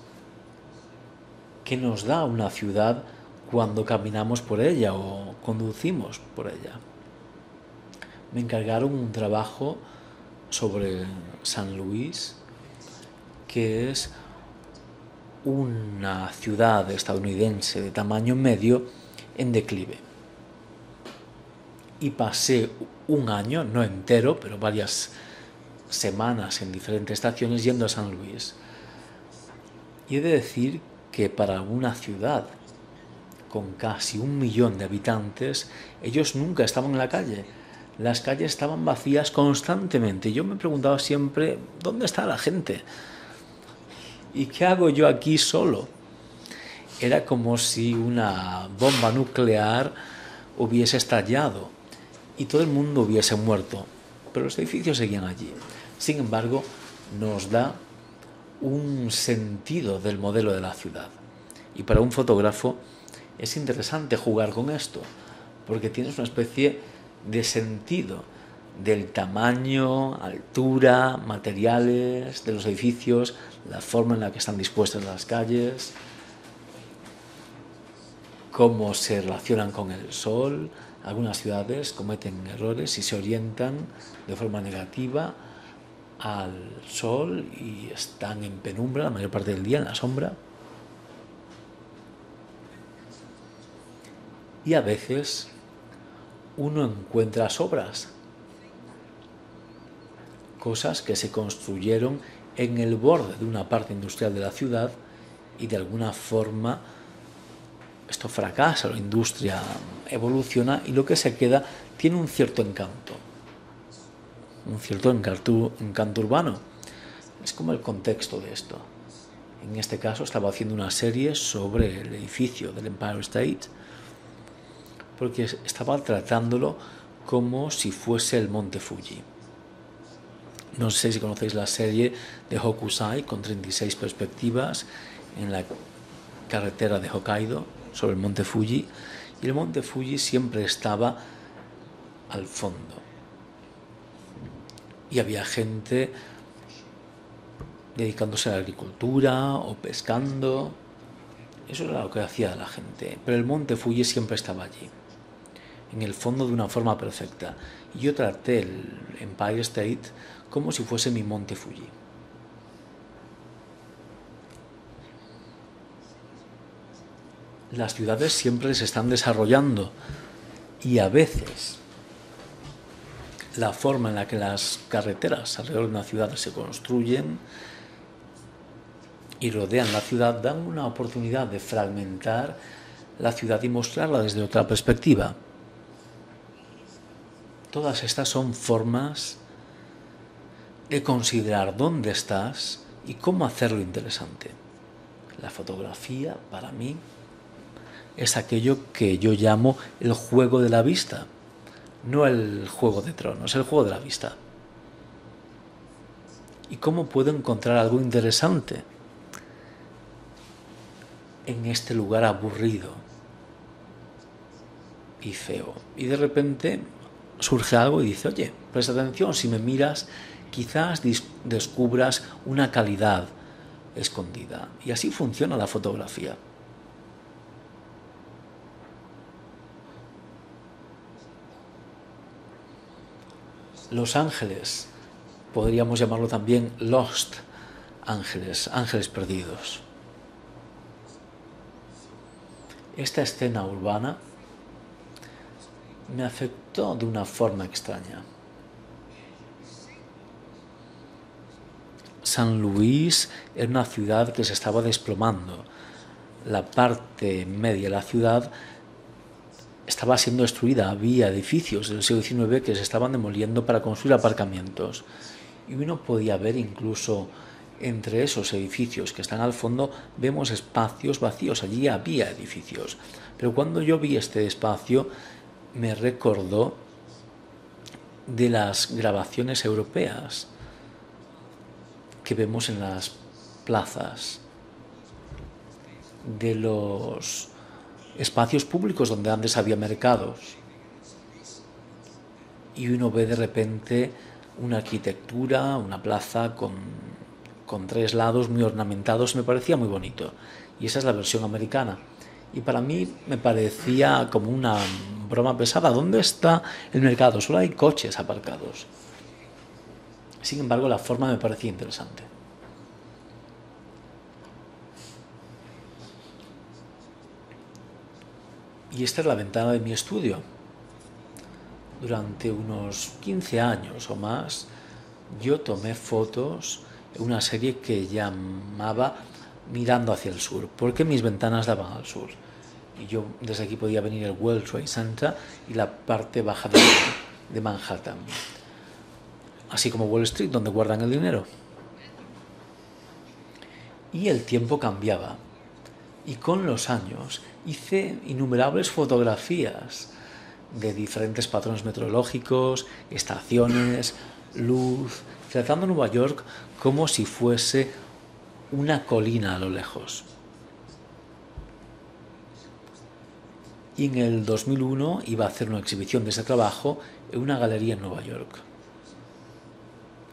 ¿Qué nos da una ciudad cuando caminamos por ella o conducimos por ella? Me encargaron un trabajo sobre San Luis, que es una ciudad estadounidense de tamaño medio en declive. Y pasé un año, no entero, pero varias semanas en diferentes estaciones yendo a San Luis. Y he de decir que para una ciudad con casi 1 millón de habitantes, ellos nunca estaban en la calle. Las calles estaban vacías constantemente. Yo me preguntaba siempre, ¿dónde está la gente? ¿Y qué hago yo aquí solo? Era como si una bomba nuclear hubiese estallado y todo el mundo hubiese muerto, pero los edificios seguían allí. Sin embargo, nos da un sentido del modelo de la ciudad. Y para un fotógrafo es interesante jugar con esto, porque tienes una especie de sentido del tamaño, altura, materiales de los edificios, la forma en la que están dispuestas las calles, cómo se relacionan con el sol. Algunas ciudades cometen errores y se orientan de forma negativa al sol y están en penumbra la mayor parte del día, en la sombra. Y a veces uno encuentra sobras, cosas que se construyeron en el borde de una parte industrial de la ciudad y de alguna forma esto fracasa, la industria evoluciona y lo que se queda tiene un cierto encanto urbano. Es como el contexto de esto. En este caso estaba haciendo una serie sobre el edificio del Empire State, porque estaba tratándolo como si fuese el monte Fuji. No sé si conocéis la serie de Hokusai, con 36 perspectivas en la carretera de Hokkaido sobre el monte Fuji, y el monte Fuji siempre estaba al fondo y había gente dedicándose a la agricultura o pescando. Eso era lo que hacía la gente, pero el monte Fuji siempre estaba allí, en el fondo, de una forma perfecta. Y yo traté el Empire State como si fuese mi monte Fuji. Las ciudades siempre se están desarrollando y a veces la forma en la que las carreteras alrededor de una ciudad se construyen y rodean la ciudad dan una oportunidad de fragmentar la ciudad y mostrarla desde otra perspectiva. Todas estas son formas de considerar dónde estás y cómo hacerlo interesante. La fotografía, para mí, es aquello que yo llamo el juego de la vista, no el juego de tronos, el juego de la vista. ¿Y cómo puedo encontrar algo interesante en este lugar aburrido y feo? Y de repente surge algo y dice, oye, presta atención, si me miras, quizás descubras una calidad escondida. Y así funciona la fotografía. Los Ángeles, podríamos llamarlo también Lost, ángeles perdidos. Esta escena urbana me afectó de una forma extraña. San Luis era una ciudad que se estaba desplomando. La parte media de la ciudad estaba siendo destruida. Había edificios del siglo XIX que se estaban demoliendo para construir aparcamientos. Y uno podía ver incluso entre esos edificios que están al fondo, vemos espacios vacíos. Allí había edificios. Pero cuando yo vi este espacio, me recordó de las grabaciones europeas que vemos en las plazas, de los espacios públicos donde antes había mercados. Y uno ve de repente una arquitectura, una plaza con 3 lados muy ornamentados. Me parecía muy bonito. Y esa es la versión americana. Y para mí me parecía como una broma pesada. ¿Dónde está el mercado? Solo hay coches aparcados. Sin embargo, la forma me parecía interesante. Y esta es la ventana de mi estudio. Durante unos 15 años o más, yo tomé fotos en una serie que llamaba Mirando hacia el sur, porque mis ventanas daban al sur. Y yo desde aquí podía venir el World Trade Center y la parte baja de Manhattan. Así como Wall Street, donde guardan el dinero. Y el tiempo cambiaba. Y con los años hice innumerables fotografías de diferentes patrones meteorológicos, estaciones, luz, tratando Nueva York como si fuese una colina a lo lejos. Y en el 2001 iba a hacer una exhibición de ese trabajo en una galería en Nueva York.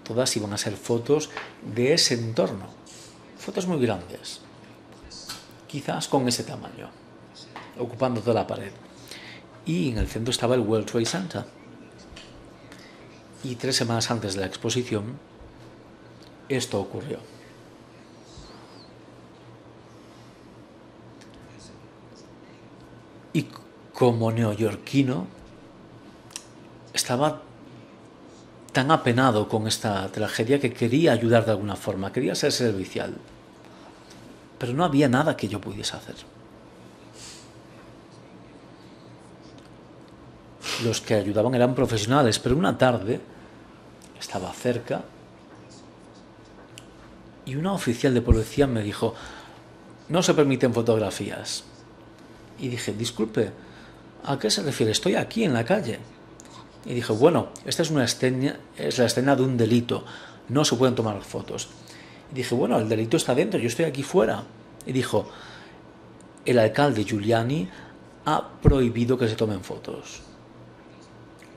Todas iban a ser fotos de ese entorno, fotos muy grandes, quizás con ese tamaño, ocupando toda la pared. Y en el centro estaba el World Trade Center. Y 3 semanas antes de la exposición, esto ocurrió. Y como neoyorquino, estaba tan apenado con esta tragedia que quería ayudar de alguna forma, quería ser servicial. Pero no había nada que yo pudiese hacer. Los que ayudaban eran profesionales, pero una tarde estaba cerca y una oficial de policía me dijo: no se permiten fotografías. Y dije: disculpe, ¿a qué se refiere? Estoy aquí en la calle. Y dije: bueno, esta es la escena de un delito, no se pueden tomar fotos. Y dije: bueno, el delito está dentro, yo estoy aquí fuera. Y dijo: el alcalde Giuliani ha prohibido que se tomen fotos,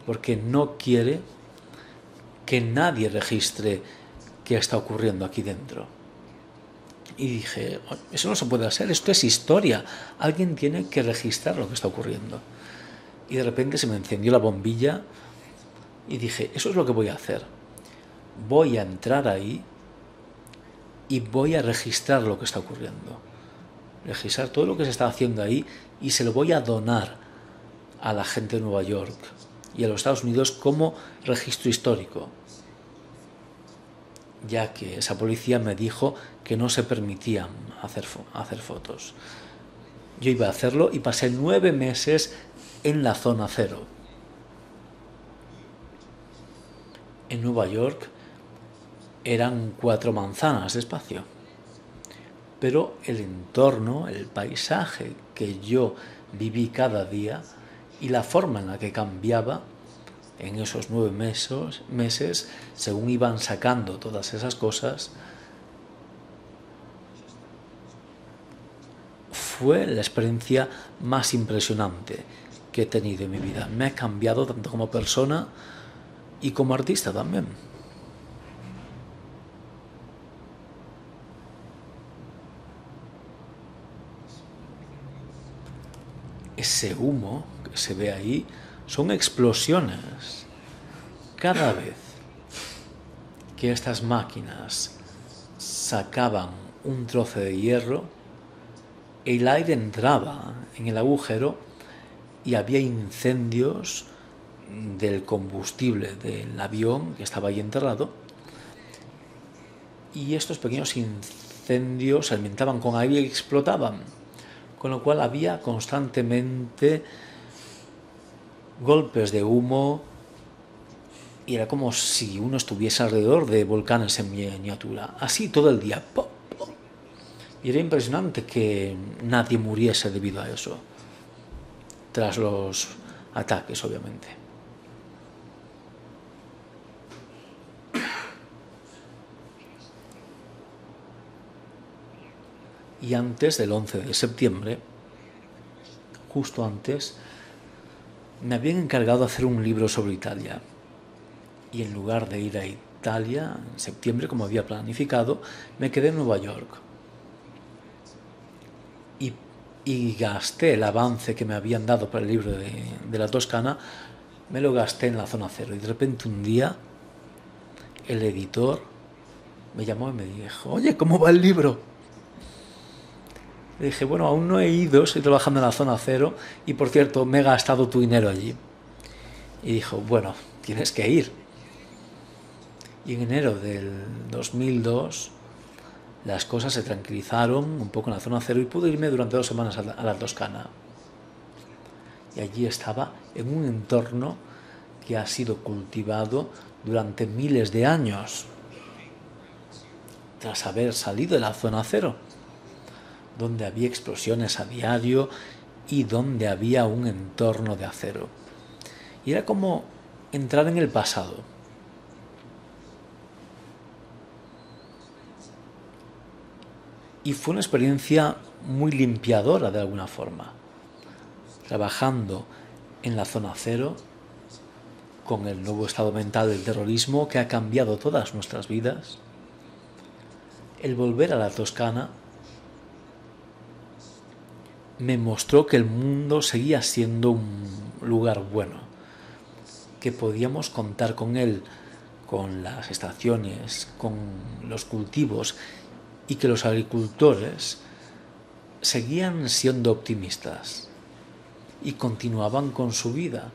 porque no quiere que nadie registre qué está ocurriendo aquí dentro. Y dije: eso no se puede hacer, esto es historia, alguien tiene que registrar lo que está ocurriendo. Y de repente se me encendió la bombilla y dije: eso es lo que voy a hacer. Voy a entrar ahí y voy a registrar lo que está ocurriendo. Registrar todo lo que se está haciendo ahí y se lo voy a donar a la gente de Nueva York y a los Estados Unidos como registro histórico, ya que esa policía me dijo que no se permitían hacer fotos. Yo iba a hacerlo y pasé 9 meses en la zona cero. En Nueva York eran 4 manzanas de espacio, pero el entorno, el paisaje que yo viví cada día y la forma en la que cambiaba en esos 9 meses, según iban sacando todas esas cosas, fue la experiencia más impresionante que he tenido en mi vida. Me ha cambiado tanto como persona y como artista también. Ese humo que se ve ahí son explosiones. Cada vez que estas máquinas sacaban un trozo de hierro, el aire entraba en el agujero y había incendios del combustible del avión que estaba ahí enterrado, y estos pequeños incendios se alimentaban con aire y explotaban, con lo cual había constantemente golpes de humo y era como si uno estuviese alrededor de volcanes en miniatura, así todo el día. ¡Pop! Y era impresionante que nadie muriese debido a eso, tras los ataques, obviamente. Y antes del 11 de septiembre, justo antes, me habían encargado de hacer un libro sobre Italia. Y en lugar de ir a Italia en septiembre, como había planificado, me quedé en Nueva York. Y gasté el avance que me habían dado para el libro de la Toscana, me lo gasté en la zona cero. Y de repente un día, el editor me llamó y me dijo: oye, ¿cómo va el libro? Le dije: bueno, aún no he ido, estoy trabajando en la zona cero y, por cierto, me he gastado tu dinero allí. Y dijo: bueno, tienes que ir. Y en enero del 2002 las cosas se tranquilizaron un poco en la zona cero y pude irme durante 2 semanas a la Toscana. Y allí estaba en un entorno que ha sido cultivado durante miles de años, tras haber salido de la zona cero, donde había explosiones a diario y donde había un entorno de acero. Y era como entrar en el pasado. Y fue una experiencia muy limpiadora de alguna forma, trabajando en la zona cero, con el nuevo estado mental del terrorismo que ha cambiado todas nuestras vidas. El volver a la Toscana me mostró que el mundo seguía siendo un lugar bueno, que podíamos contar con él, con las estaciones, con los cultivos, y que los agricultores seguían siendo optimistas y continuaban con su vida,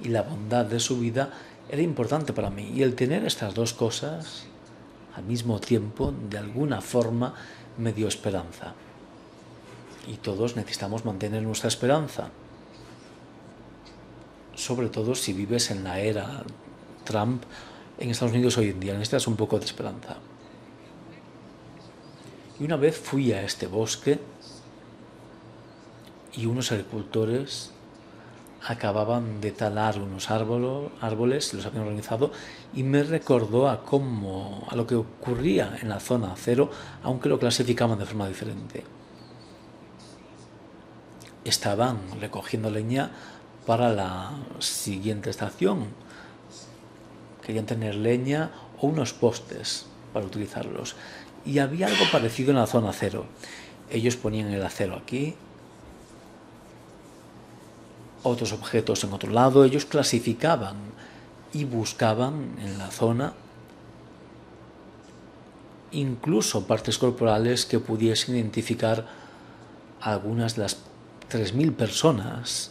y la bondad de su vida era importante para mí. Y el tener estas dos cosas al mismo tiempo, de alguna forma, me dio esperanza. Y todos necesitamos mantener nuestra esperanza, sobre todo si vives en la era Trump en Estados Unidos hoy en día. Necesitas un poco de esperanza. Y una vez fui a este bosque y unos agricultores acababan de talar unos árboles, los habían organizado, y me recordó a lo que ocurría en la zona cero, aunque lo clasificaban de forma diferente. Estaban recogiendo leña para la siguiente estación. Querían tener leña o unos postes para utilizarlos. Y había algo parecido en la zona cero. Ellos ponían el acero aquí, otros objetos en otro lado. Ellos clasificaban y buscaban en la zona incluso partes corporales que pudiesen identificar a algunas de las 3.000 personas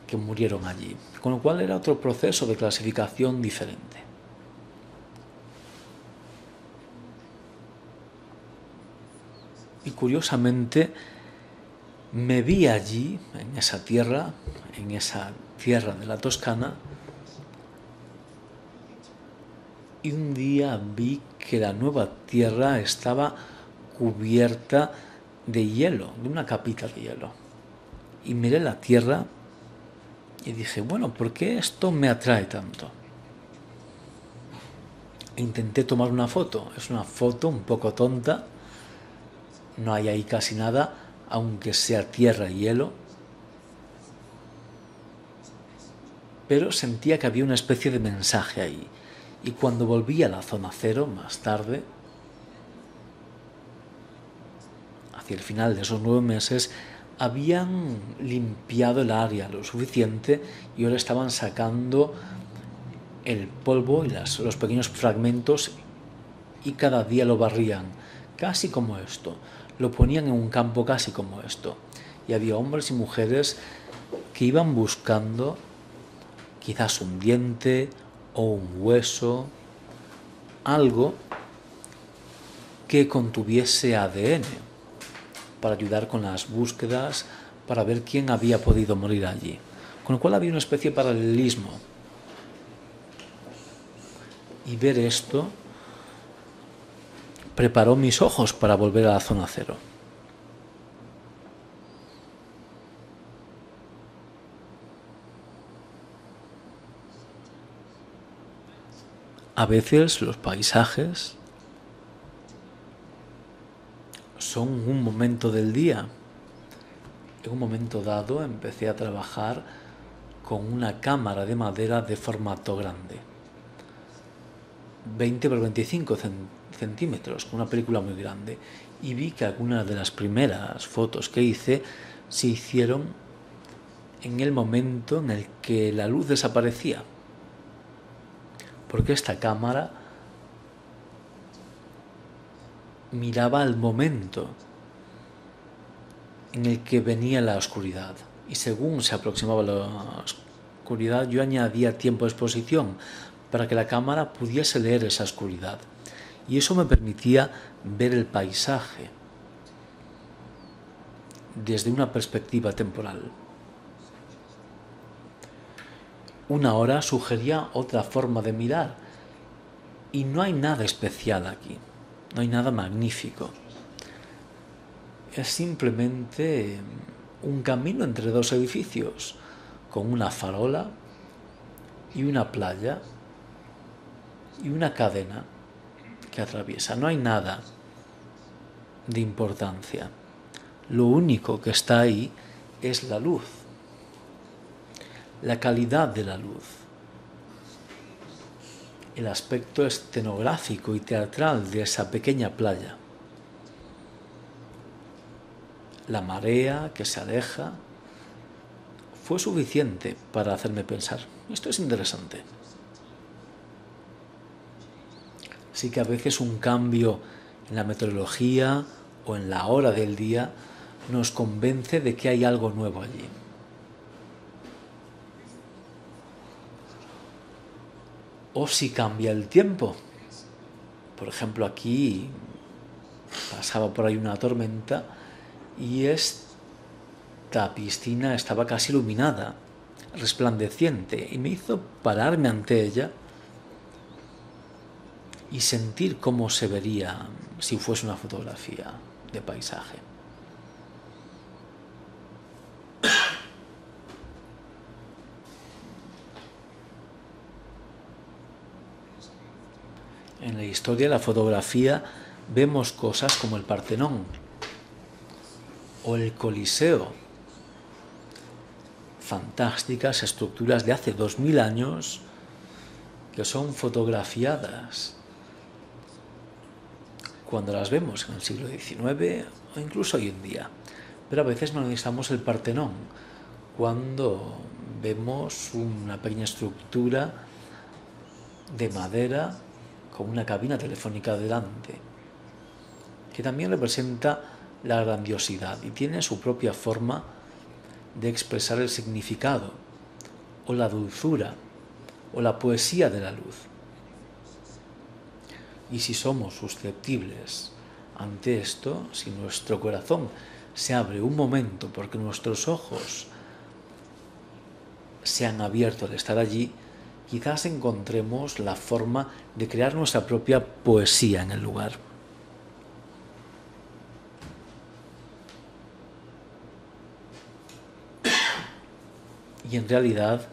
que murieron allí. Con lo cual era otro proceso de clasificación diferente. Y curiosamente me vi allí, en esa tierra de la Toscana, y un día vi que la nueva tierra estaba cubierta de hielo, de una capita de hielo. Y miré la tierra y dije: bueno, ¿por qué esto me atrae tanto? E intenté tomar una foto. Es una foto un poco tonta. No hay ahí casi nada, aunque sea tierra y hielo. Pero sentía que había una especie de mensaje ahí. Y cuando volví a la zona cero, más tarde, hacia el final de esos 9 meses, habían limpiado el área lo suficiente y ahora estaban sacando el polvo y los pequeños fragmentos y cada día lo barrían, casi como esto. Lo ponían en un campo casi como esto. Y había hombres y mujeres que iban buscando quizás un diente o un hueso, algo que contuviese ADN para ayudar con las búsquedas, para ver quién había podido morir allí. Con lo cual había una especie de paralelismo. Y ver esto preparó mis ojos para volver a la zona cero. A veces los paisajes son un momento del día. En un momento dado empecé a trabajar con una cámara de madera de formato grande. 20 por 25 centímetros, con una película muy grande. Y vi que algunas de las primeras fotos que hice se hicieron en el momento en el que la luz desaparecía. Porque esta cámara miraba al momento en el que venía la oscuridad. Y según se aproximaba la oscuridad, yo añadía tiempo de exposición para que la cámara pudiese leer esa oscuridad. Y eso me permitía ver el paisaje desde una perspectiva temporal. Una hora sugería otra forma de mirar. Y no hay nada especial aquí. No hay nada magnífico. Es simplemente un camino entre dos edificios, con una farola y una playa y una cadena que atraviesa. No hay nada de importancia. Lo único que está ahí es la luz. La calidad de la luz, el aspecto escenográfico y teatral de esa pequeña playa, la marea que se aleja, fue suficiente para hacerme pensar, esto es interesante. Sí que a veces un cambio en la meteorología o en la hora del día nos convence de que hay algo nuevo allí. O si cambia el tiempo. Por ejemplo, aquí pasaba por ahí una tormenta y esta piscina estaba casi iluminada, resplandeciente, y me hizo pararme ante ella y sentir cómo se vería si fuese una fotografía de paisaje. En la historia de la fotografía vemos cosas como el Partenón o el Coliseo, fantásticas estructuras de hace 2000 años que son fotografiadas cuando las vemos en el siglo XIX o incluso hoy en día. Pero a veces no necesitamos el Partenón cuando vemos una pequeña estructura de madera con una cabina telefónica delante, que también representa la grandiosidad y tiene su propia forma de expresar el significado, o la dulzura, o la poesía de la luz. Y si somos susceptibles ante esto, si nuestro corazón se abre un momento porque nuestros ojos se han abierto al estar allí, quizás encontremos la forma de crear nuestra propia poesía en el lugar. Y en realidad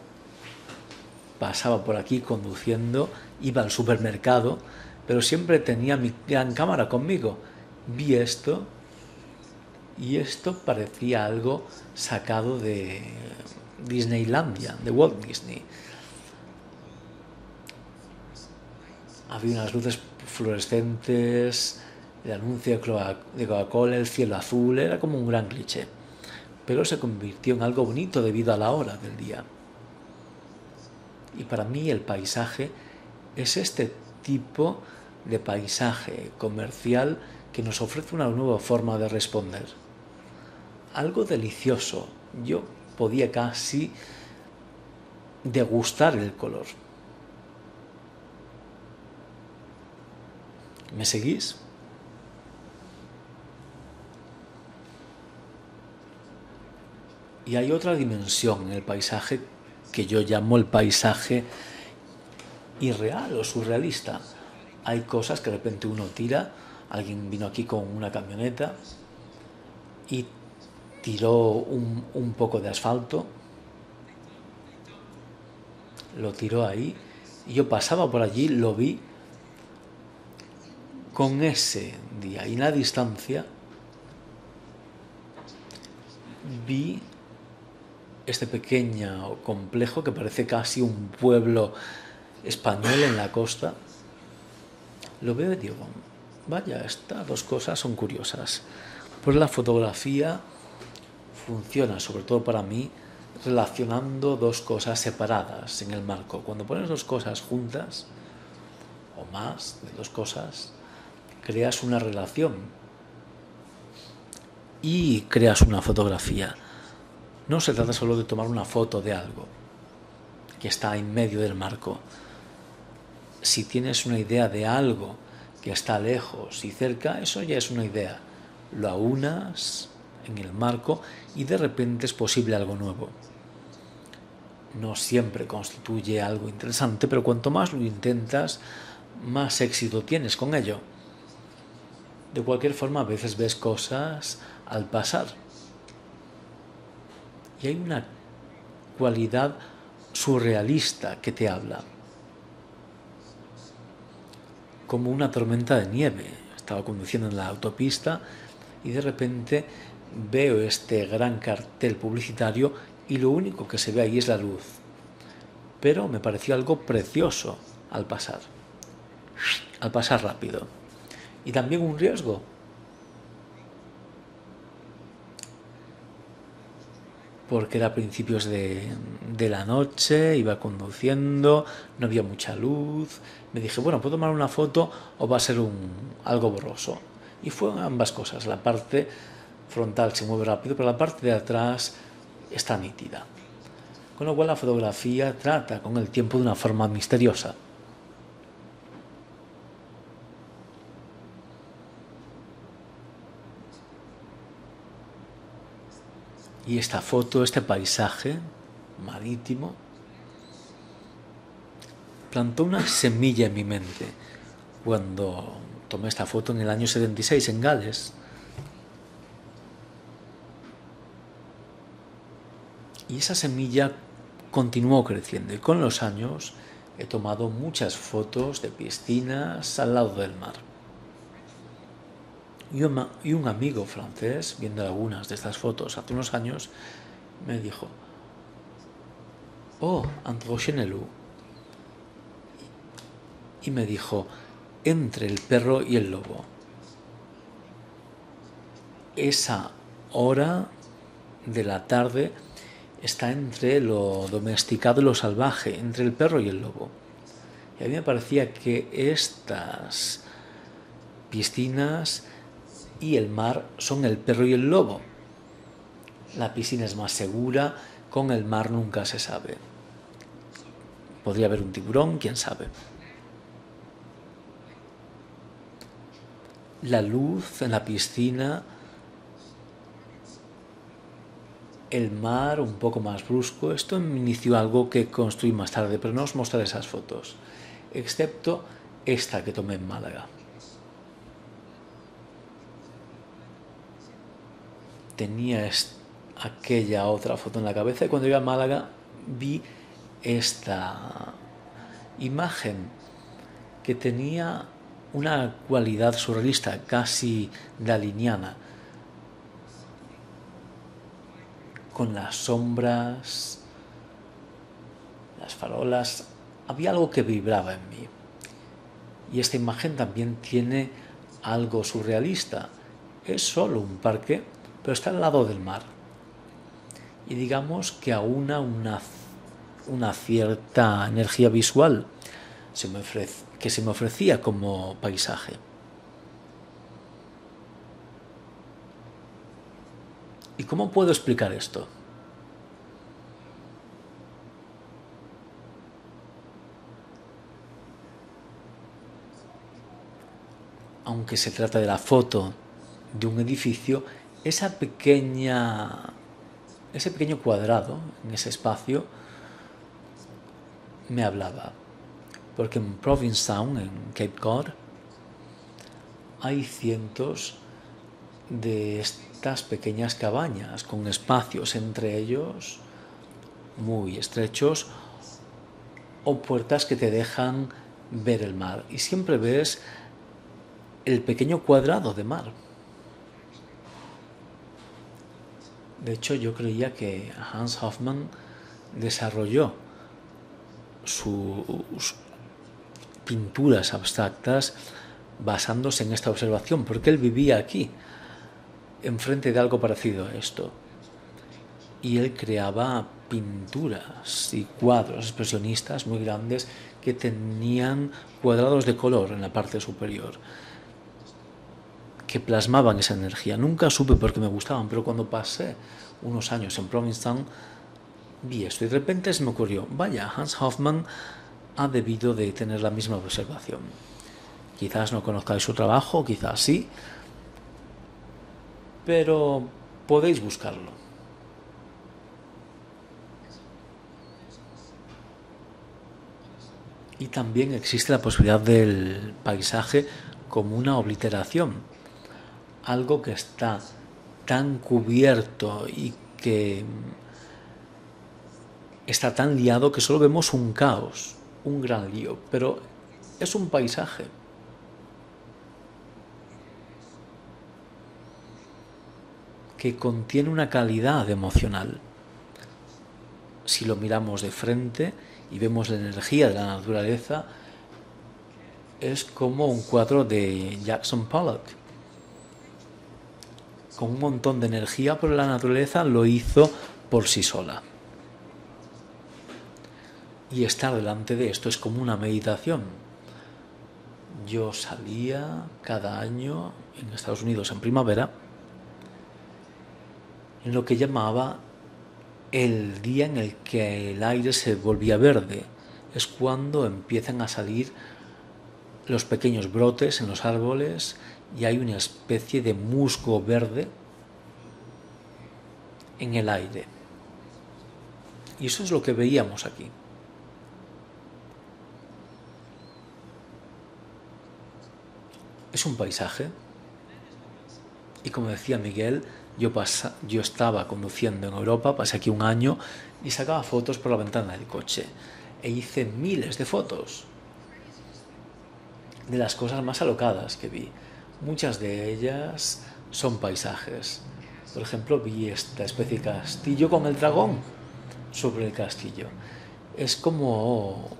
pasaba por aquí conduciendo, iba al supermercado, pero siempre tenía mi gran cámara conmigo. Vi esto y esto parecía algo sacado de Disneylandia, de Walt Disney. Había unas luces fluorescentes, el anuncio de Coca-Cola, el cielo azul, era como un gran cliché. Pero se convirtió en algo bonito debido a la hora del día. Y para mí el paisaje es este tipo de paisaje comercial que nos ofrece una nueva forma de responder. Algo delicioso. Yo podía casi degustar el color. ¿Me seguís? Y hay otra dimensión en el paisaje que yo llamo el paisaje irreal o surrealista. Hay cosas que de repente uno tira. Alguien vino aquí con una camioneta y tiró un poco de asfalto, lo tiró ahí, y yo pasaba por allí, lo vi con ese día, y en la distancia vi este pequeño complejo que parece casi un pueblo español en la costa. Lo veo y digo, vaya, estas dos cosas son curiosas. Pues la fotografía funciona, sobre todo para mí, relacionando dos cosas separadas en el marco. Cuando pones dos cosas juntas, o más de dos cosas, creas una relación y creas una fotografía. No se trata solo de tomar una foto de algo que está en medio del marco. Si tienes una idea de algo que está lejos y cerca, eso ya es una idea. Lo aunas en el marco y de repente es posible algo nuevo. No siempre constituye algo interesante, pero cuanto más lo intentas, más éxito tienes con ello. De cualquier forma, a veces ves cosas al pasar. Y hay una cualidad surrealista que te habla. Como una tormenta de nieve. Estaba conduciendo en la autopista y de repente veo este gran cartel publicitario y lo único que se ve ahí es la luz. Pero me pareció algo precioso al pasar rápido. Y también un riesgo. Porque era a principios de la noche, iba conduciendo, no había mucha luz. Me dije, bueno, ¿puedo tomar una foto o va a ser algo borroso? Y fue ambas cosas. La parte frontal se mueve rápido, pero la parte de atrás está nítida. Con lo cual la fotografía trata con el tiempo de una forma misteriosa. Y esta foto, este paisaje marítimo, plantó una semilla en mi mente cuando tomé esta foto en el año 76 en Gales. Y esa semilla continuó creciendo y con los años he tomado muchas fotos de piscinas al lado del mar. Y un amigo francés, viendo algunas de estas fotos hace unos años, me dijo, oh, André Chenelou. Y me dijo, entre el perro y el lobo. Esa hora de la tarde está entre lo domesticado y lo salvaje, entre el perro y el lobo. Y a mí me parecía que estas piscinas y el mar son el perro y el lobo. La piscina es más segura, con el mar nunca se sabe. Podría haber un tiburón, quién sabe. La luz en la piscina, el mar un poco más brusco, esto me inició algo que construí más tarde, pero no os mostraré esas fotos, excepto esta que tomé en Málaga. Tenía aquella otra foto en la cabeza y cuando llegué a Málaga vi esta imagen que tenía una cualidad surrealista, casi daliniana, con las sombras, las farolas, había algo que vibraba en mí. Y esta imagen también tiene algo surrealista. Es solo un parque, pero está al lado del mar. Y digamos que aúna una cierta energía visual. que se me ofrecía como paisaje. ¿Y cómo puedo explicar esto? Aunque se trata de la foto de un edificio, ese pequeño cuadrado en ese espacio me hablaba. Porque en Provincetown, en Cape Cod, hay cientos de estas pequeñas cabañas con espacios entre ellos muy estrechos o puertas que te dejan ver el mar. Y siempre ves el pequeño cuadrado de mar. De hecho, yo creía que Hans Hofmann desarrolló sus pinturas abstractas basándose en esta observación, porque él vivía aquí, enfrente de algo parecido a esto. Y él creaba pinturas y cuadros expresionistas muy grandes que tenían cuadrados de color en la parte superior, que plasmaban esa energía. Nunca supe por qué me gustaban, pero cuando pasé unos años en Provincetown vi esto y de repente se me ocurrió, vaya, Hans Hofmann ha debido de tener la misma observación. Quizás no conozcáis su trabajo, quizás sí, pero podéis buscarlo. Y también existe la posibilidad del paisaje como una obliteración, algo que está tan cubierto y que está tan liado que solo vemos un caos, un gran lío, pero es un paisaje. Que contiene una calidad emocional. Si lo miramos de frente y vemos la energía de la naturaleza, es como un cuadro de Jackson Pollock, con un montón de energía, pero la naturaleza lo hizo por sí sola. Y estar delante de esto es como una meditación. Yo salía cada año en Estados Unidos en primavera, en lo que llamaba el día en el que el aire se volvía verde. Es cuando empiezan a salir los pequeños brotes en los árboles y hay una especie de musgo verde en el aire. Y eso es lo que veíamos aquí. Es un paisaje. Y como decía Miguel, yo estaba conduciendo en Europa, pasé aquí un año y sacaba fotos por la ventana del coche. E hice miles de fotos de las cosas más alocadas que vi. Muchas de ellas son paisajes. Por ejemplo, vi esta especie de castillo con el dragón sobre el castillo. Es como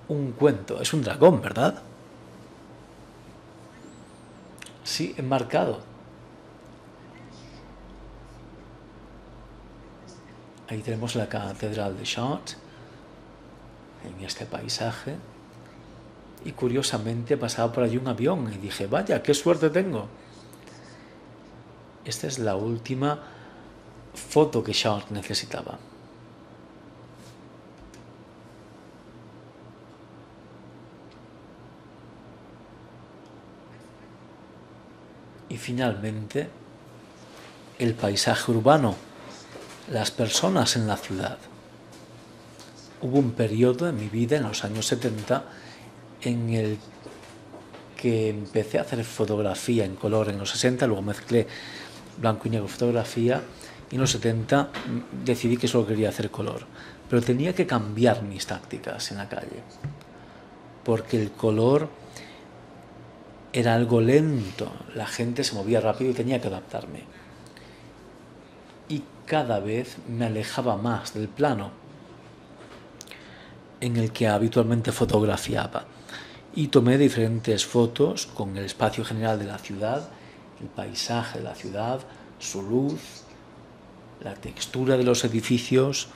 un cuento. Es un dragón, ¿verdad? Sí, enmarcado. Ahí tenemos la catedral de Chartres, en este paisaje. Y curiosamente pasaba por allí un avión y dije, vaya, qué suerte tengo. Esta es la última foto que Chartres necesitaba. Y finalmente, el paisaje urbano, las personas en la ciudad. Hubo un periodo en mi vida, en los años 70, en el que empecé a hacer fotografía en color en los 60, luego mezclé blanco y negro fotografía, y en los 70 decidí que solo quería hacer color. Pero tenía que cambiar mis tácticas en la calle, porque el color era algo lento, la gente se movía rápido y tenía que adaptarme. Y cada vez me alejaba más del plano en el que habitualmente fotografiaba. Y tomé diferentes fotos con el espacio general de la ciudad, el paisaje de la ciudad, su luz, la textura de los edificios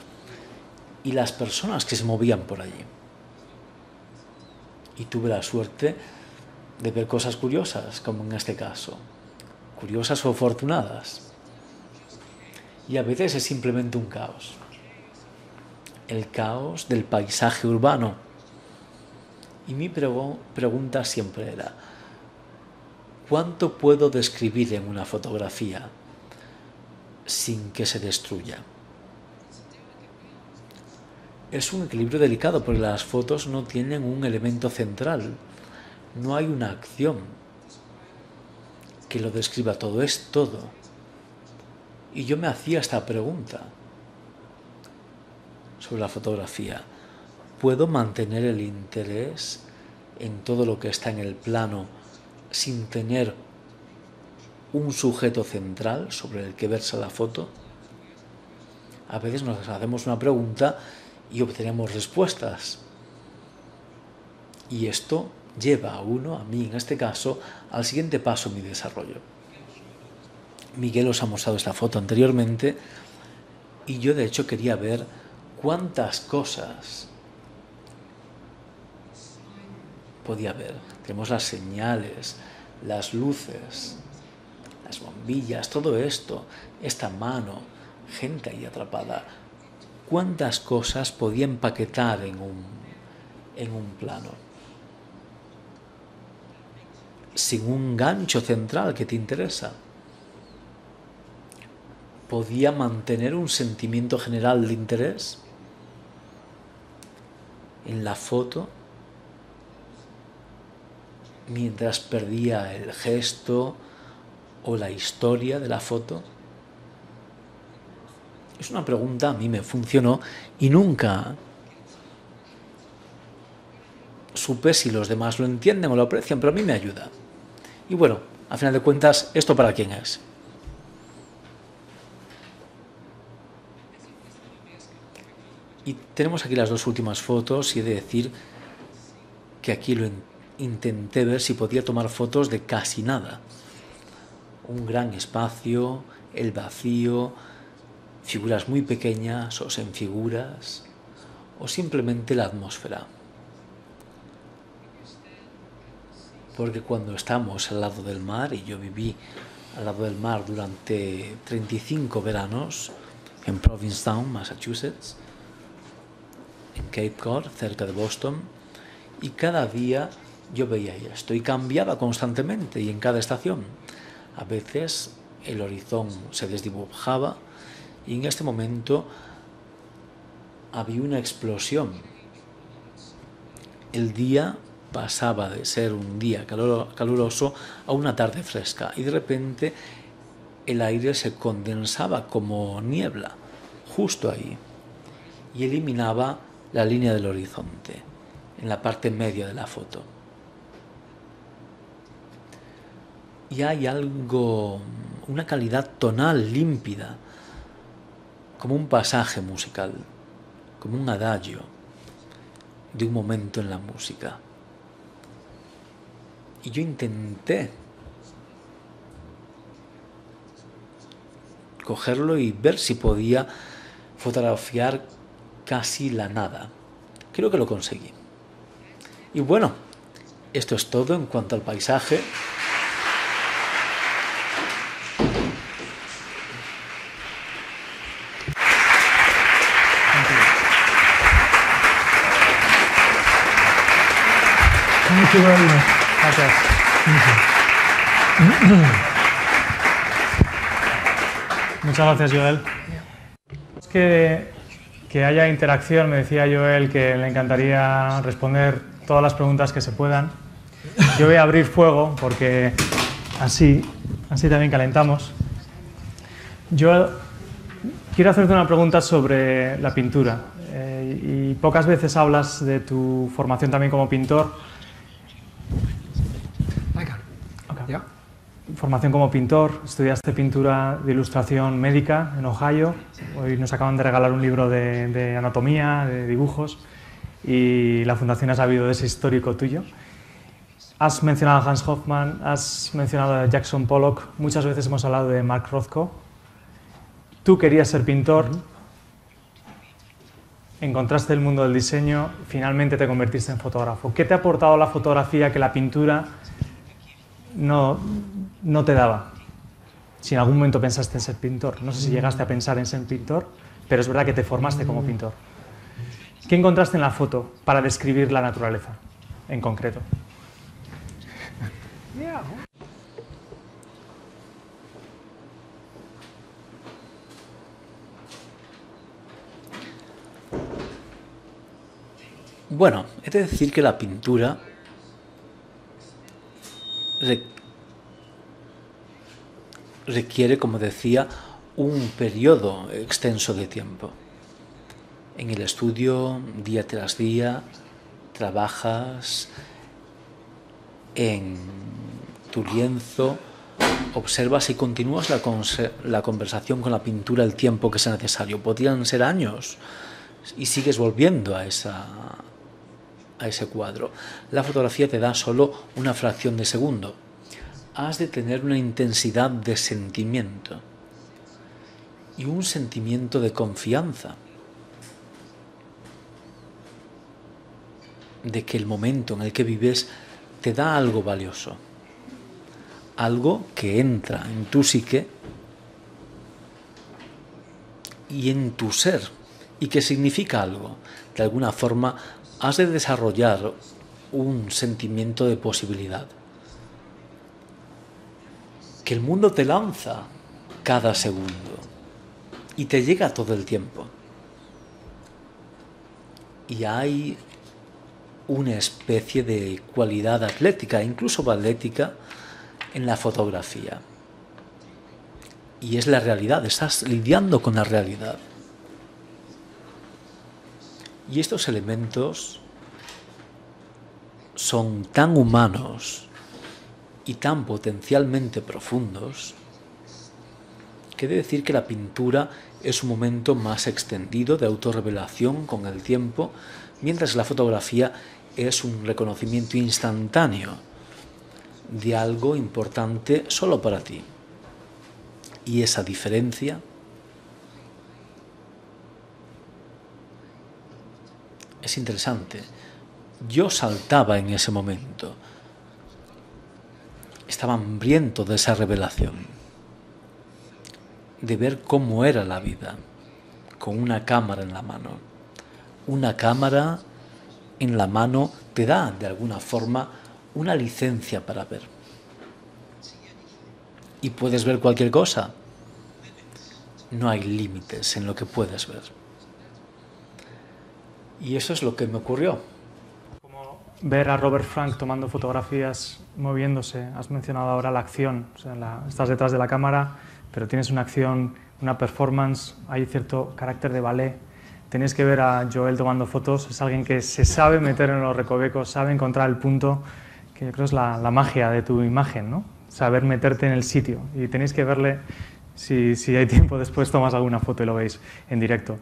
y las personas que se movían por allí. Y tuve la suerte de ver cosas curiosas, como en este caso. Curiosas o afortunadas. Y a veces es simplemente un caos. El caos del paisaje urbano. Y mi pregunta siempre era, ¿cuánto puedo describir en una fotografía sin que se destruya? Es un equilibrio delicado porque las fotos no tienen un elemento central. No hay una acción que lo describa todo, es todo. Y yo me hacía esta pregunta sobre la fotografía. ¿Puedo mantener el interés en todo lo que está en el plano sin tener un sujeto central sobre el que versa la foto? A veces nos hacemos una pregunta y obtenemos respuestas. Y esto lleva a uno, a mí en este caso, al siguiente paso en mi desarrollo. Miguel os ha mostrado esta foto anteriormente y yo de hecho quería ver cuántas cosas podía ver. Tenemos las señales, las luces, las bombillas, todo esto, esta mano, gente ahí atrapada. ¿Cuántas cosas podía empaquetar en un plano? Sin un gancho central que te interesa. ¿Podía mantener un sentimiento general de interés en la foto mientras perdía el gesto o la historia de la foto? Es una pregunta, a mí me funcionó y nunca supe si los demás lo entienden o lo aprecian, pero a mí me ayuda. Y bueno, al final de cuentas, ¿esto para quién es? Y tenemos aquí las dos últimas fotos y he de decir que aquí lo intenté ver si podía tomar fotos de casi nada. Un gran espacio, el vacío, figuras muy pequeñas o sin figuras, o simplemente la atmósfera. Porque cuando estamos al lado del mar, y yo viví al lado del mar durante 35 veranos en Provincetown, Massachusetts, en Cape Cod, cerca de Boston, y cada día yo veía esto y cambiaba constantemente y en cada estación. A veces el horizonte se desdibujaba y en este momento había una explosión. El día pasaba de ser un día caluroso a una tarde fresca y de repente el aire se condensaba como niebla justo ahí y eliminaba la línea del horizonte en la parte media de la foto. Y hay algo, una calidad tonal límpida, como un pasaje musical, como un adagio de un momento en la música. Y yo intenté cogerlo y ver si podía fotografiar casi la nada. Creo que lo conseguí. Y bueno, esto es todo en cuanto al paisaje. Thank you very much. Gracias. Muchas gracias, Joel. Es que haya interacción, me decía Joel que le encantaría responder todas las preguntas que se puedan. Yo voy a abrir fuego porque así también calentamos. Joel, quiero hacerte una pregunta sobre la pintura. Y pocas veces hablas de tu formación también como pintor. Yeah. Formación como pintor, estudiaste pintura de ilustración médica en Ohio. Hoy nos acaban de regalar un libro de anatomía, de dibujos, y la Fundación ha sabido de ese histórico tuyo. Has mencionado a Hans Hofmann, has mencionado a Jackson Pollock, muchas veces hemos hablado de Mark Rothko. Tú querías ser pintor, encontraste el mundo del diseño, finalmente te convertiste en fotógrafo. ¿Qué te ha aportado la fotografía que la pintura no te daba? Si en algún momento pensaste en ser pintor, no sé si llegaste a pensar en ser pintor, pero es verdad que te formaste como pintor. ¿Qué encontraste en la foto para describir la naturaleza en concreto? Bueno, he de decir que la pintura requiere, como decía, un periodo extenso de tiempo. En el estudio, día tras día, trabajas en tu lienzo, observas y continúas la conversación con la pintura el tiempo que sea necesario. Podrían ser años y sigues volviendo a ese cuadro. La fotografía te da solo una fracción de segundo. Has de tener una intensidad de sentimiento y un sentimiento de confianza de que el momento en el que vives te da algo valioso, algo que entra en tu psique y en tu ser y que significa algo. De alguna forma has de desarrollar un sentimiento de posibilidad que el mundo te lanza cada segundo y te llega todo el tiempo. Y hay una especie de cualidad atlética, incluso ballética, en la fotografía. Y es la realidad, estás lidiando con la realidad. Y estos elementos son tan humanos y tan potencialmente profundos que he de decir que la pintura es un momento más extendido de autorrevelación con el tiempo, mientras la fotografía es un reconocimiento instantáneo de algo importante solo para ti. Y esa diferencia es interesante. Yo saltaba en ese momento. Estaba hambriento de esa revelación, de ver cómo era la vida, con una cámara en la mano. Una cámara en la mano te da, de alguna forma, una licencia para ver. Y puedes ver cualquier cosa. No hay límites en lo que puedes ver. Y eso es lo que me ocurrió. Como ver a Robert Frank tomando fotografías, moviéndose. Has mencionado ahora la acción. O sea, estás detrás de la cámara, pero tienes una acción, una performance, hay cierto carácter de ballet. Tenéis que ver a Joel tomando fotos. Es alguien que se sabe meter en los recovecos, sabe encontrar el punto, que yo creo es la magia de tu imagen, ¿no? Saber meterte en el sitio. Y tenéis que verle, si hay tiempo, después tomas alguna foto y lo veis en directo.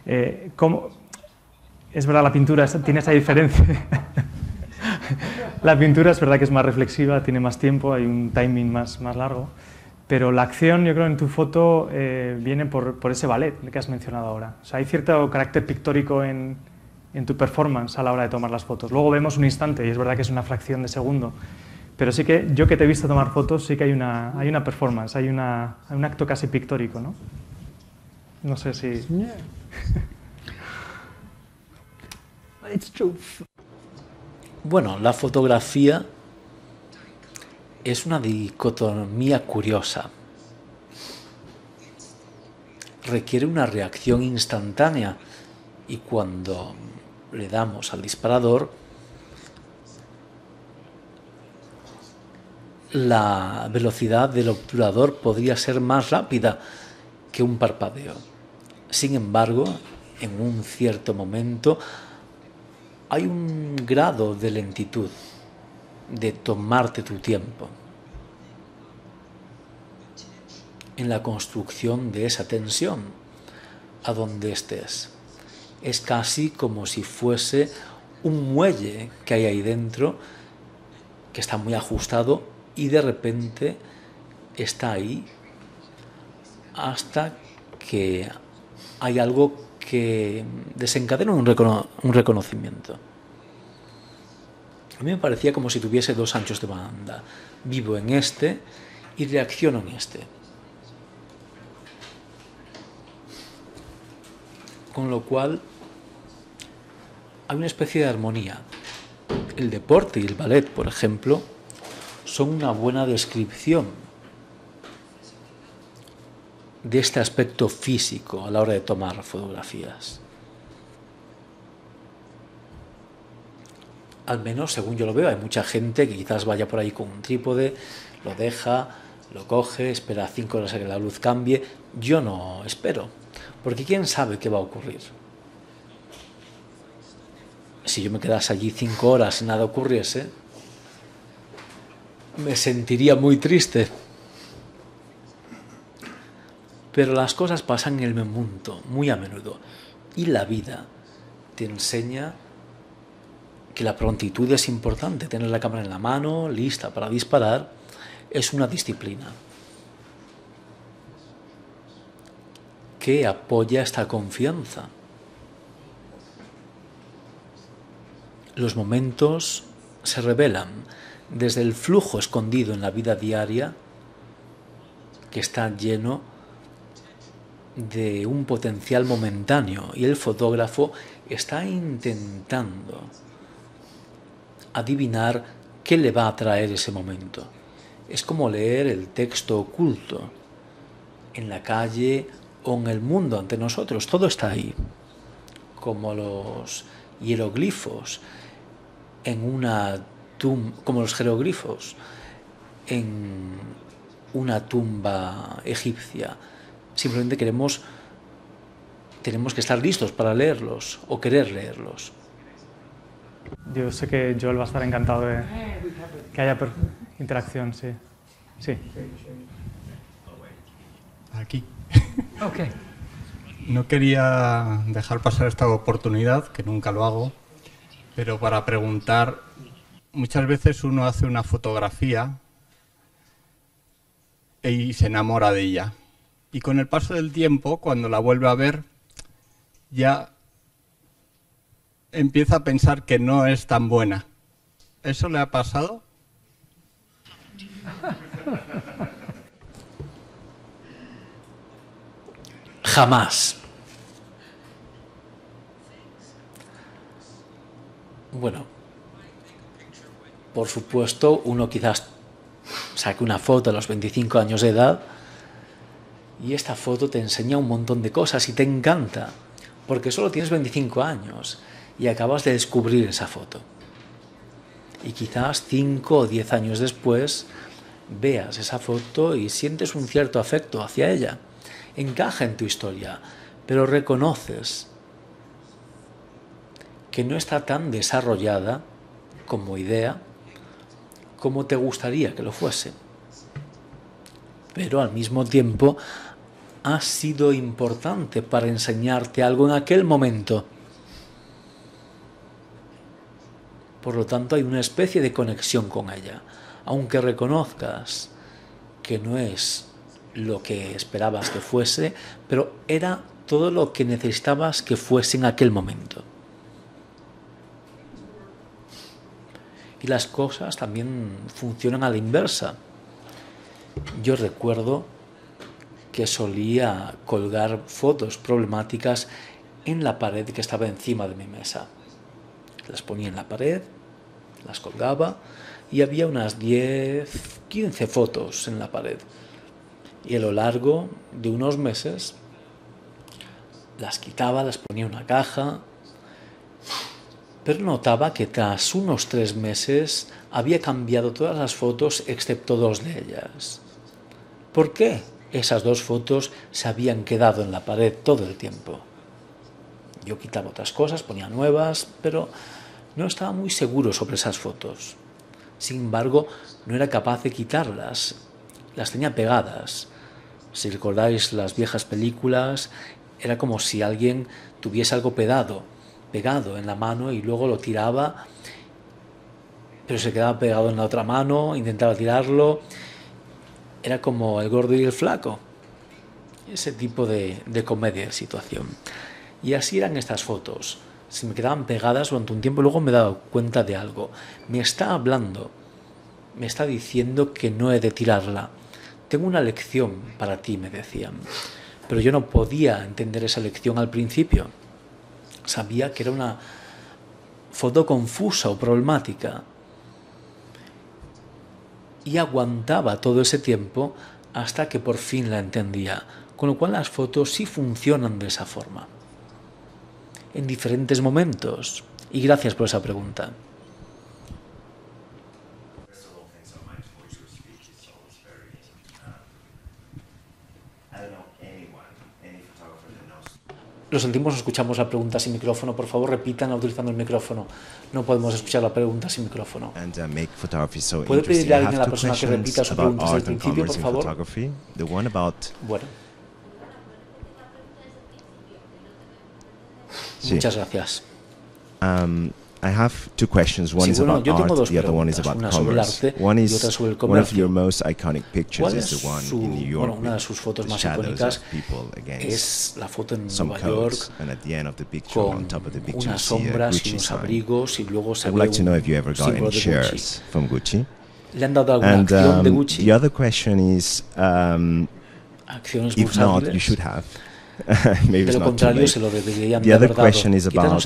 Es verdad, la pintura tiene esa diferencia. La pintura es verdad que es más reflexiva, tiene más tiempo, hay un timing más largo. Pero la acción, yo creo, en tu foto viene por ese ballet que has mencionado ahora. O sea, hay cierto carácter pictórico en tu performance a la hora de tomar las fotos. Luego vemos un instante y es verdad que es una fracción de segundo. Pero sí que yo que te he visto tomar fotos, sí que hay una performance, hay un acto casi pictórico, ¿no? No sé si... Yeah. It's true. Bueno, la fotografía es una dicotomía curiosa. Requiere una reacción instantánea y cuando le damos al disparador, la velocidad del obturador podría ser más rápida que un parpadeo. Sin embargo, en un cierto momento hay un grado de lentitud, de tomarte tu tiempo en la construcción de esa tensión a donde estés. Es casi como si fuese un muelle que hay ahí dentro, que está muy ajustado y de repente está ahí hasta que hay algo que desencadena un reconocimiento. A mí me parecía como si tuviese dos anchos de banda. Vivo en este y reacciono en este. Con lo cual hay una especie de armonía. El deporte y el ballet, por ejemplo, son una buena descripción de este aspecto físico a la hora de tomar fotografías. Al menos según yo lo veo, hay mucha gente que quizás vaya por ahí con un trípode, lo deja, lo coge, espera 5 horas a que la luz cambie. Yo no espero, porque quién sabe qué va a ocurrir. Si yo me quedase allí 5 horas y nada ocurriese, me sentiría muy triste. Pero las cosas pasan en el momento, muy a menudo, y la vida te enseña que la prontitud es importante. Tener la cámara en la mano, lista para disparar, es una disciplina que apoya esta confianza. Los momentos se revelan desde el flujo escondido en la vida diaria, que está lleno de un potencial momentáneo, y el fotógrafo está intentando adivinar qué le va a traer ese momento. Es como leer el texto oculto en la calle o en el mundo ante nosotros. Todo está ahí, como los hieroglifos en una como los jeroglifos en una tumba egipcia. Simplemente tenemos que estar listos para leerlos o querer leerlos. Yo sé que Joel va a estar encantado de que haya interacción, sí. Sí. Aquí. Okay. No quería dejar pasar esta oportunidad, que nunca lo hago, pero para preguntar, muchas veces uno hace una fotografía y se enamora de ella. Y con el paso del tiempo, cuando la vuelve a ver, ya empieza a pensar que no es tan buena. ¿Eso le ha pasado? Jamás. Bueno, por supuesto, uno quizás saque una foto a los 25 años de edad y esta foto te enseña un montón de cosas y te encanta, porque solo tienes 25 años y acabas de descubrir esa foto. Y quizás 5 o 10 años después veas esa foto y sientes un cierto afecto hacia ella. Encaja en tu historia, pero reconoces que no está tan desarrollada como idea como te gustaría que lo fuese. Pero al mismo tiempo ha sido importante para enseñarte algo en aquel momento. Por lo tanto, hay una especie de conexión con ella, aunque reconozcas que no es lo que esperabas que fuese, pero era todo lo que necesitabas que fuese en aquel momento. Y las cosas también funcionan a la inversa. Yo recuerdo que solía colgar fotos problemáticas en la pared que estaba encima de mi mesa. Las ponía en la pared, las colgaba y había unas 10, 15 fotos en la pared. Y a lo largo de unos meses las quitaba, las ponía en una caja, pero notaba que tras unos 3 meses había cambiado todas las fotos excepto 2 de ellas. ¿Por qué? Esas 2 fotos se habían quedado en la pared todo el tiempo. Yo quitaba otras cosas, ponía nuevas, pero no estaba muy seguro sobre esas fotos. Sin embargo, no era capaz de quitarlas. Las tenía pegadas. Si recordáis las viejas películas, era como si alguien tuviese algo pegado en la mano y luego lo tiraba, pero se quedaba pegado en la otra mano, intentaba tirarlo. Era como El gordo y el flaco. Ese tipo de comedia de situación. Y así eran estas fotos. Se me quedaban pegadas durante un tiempo y luego me he dado cuenta de algo. Me está hablando, me está diciendo que no he de tirarla. Tengo una lección para ti, me decían. Pero yo no podía entender esa lección al principio. Sabía que era una foto confusa o problemática. Y aguantaba todo ese tiempo hasta que por fin la entendía. Con lo cual las fotos sí funcionan de esa forma. En diferentes momentos. Y gracias por esa pregunta. Lo sentimos, escuchamos la pregunta sin micrófono. Por favor, repitan utilizando el micrófono. No podemos escuchar la pregunta sin micrófono. ¿Puede pedirle a alguien a la persona que repita su pregunta desde el principio, por favor? Bueno. Sí. Muchas gracias. I have two questions. One is about art, the other one is about commerce. One of your most iconic pictures is the one in New York with the shadows of people against some coats, and at the end of the picture, on top of the picture, you see a Gucci sign. I would like to know if you ever got any shares from Gucci. And the other question is, if not, you should have. Maybe it's not too late. The other question is about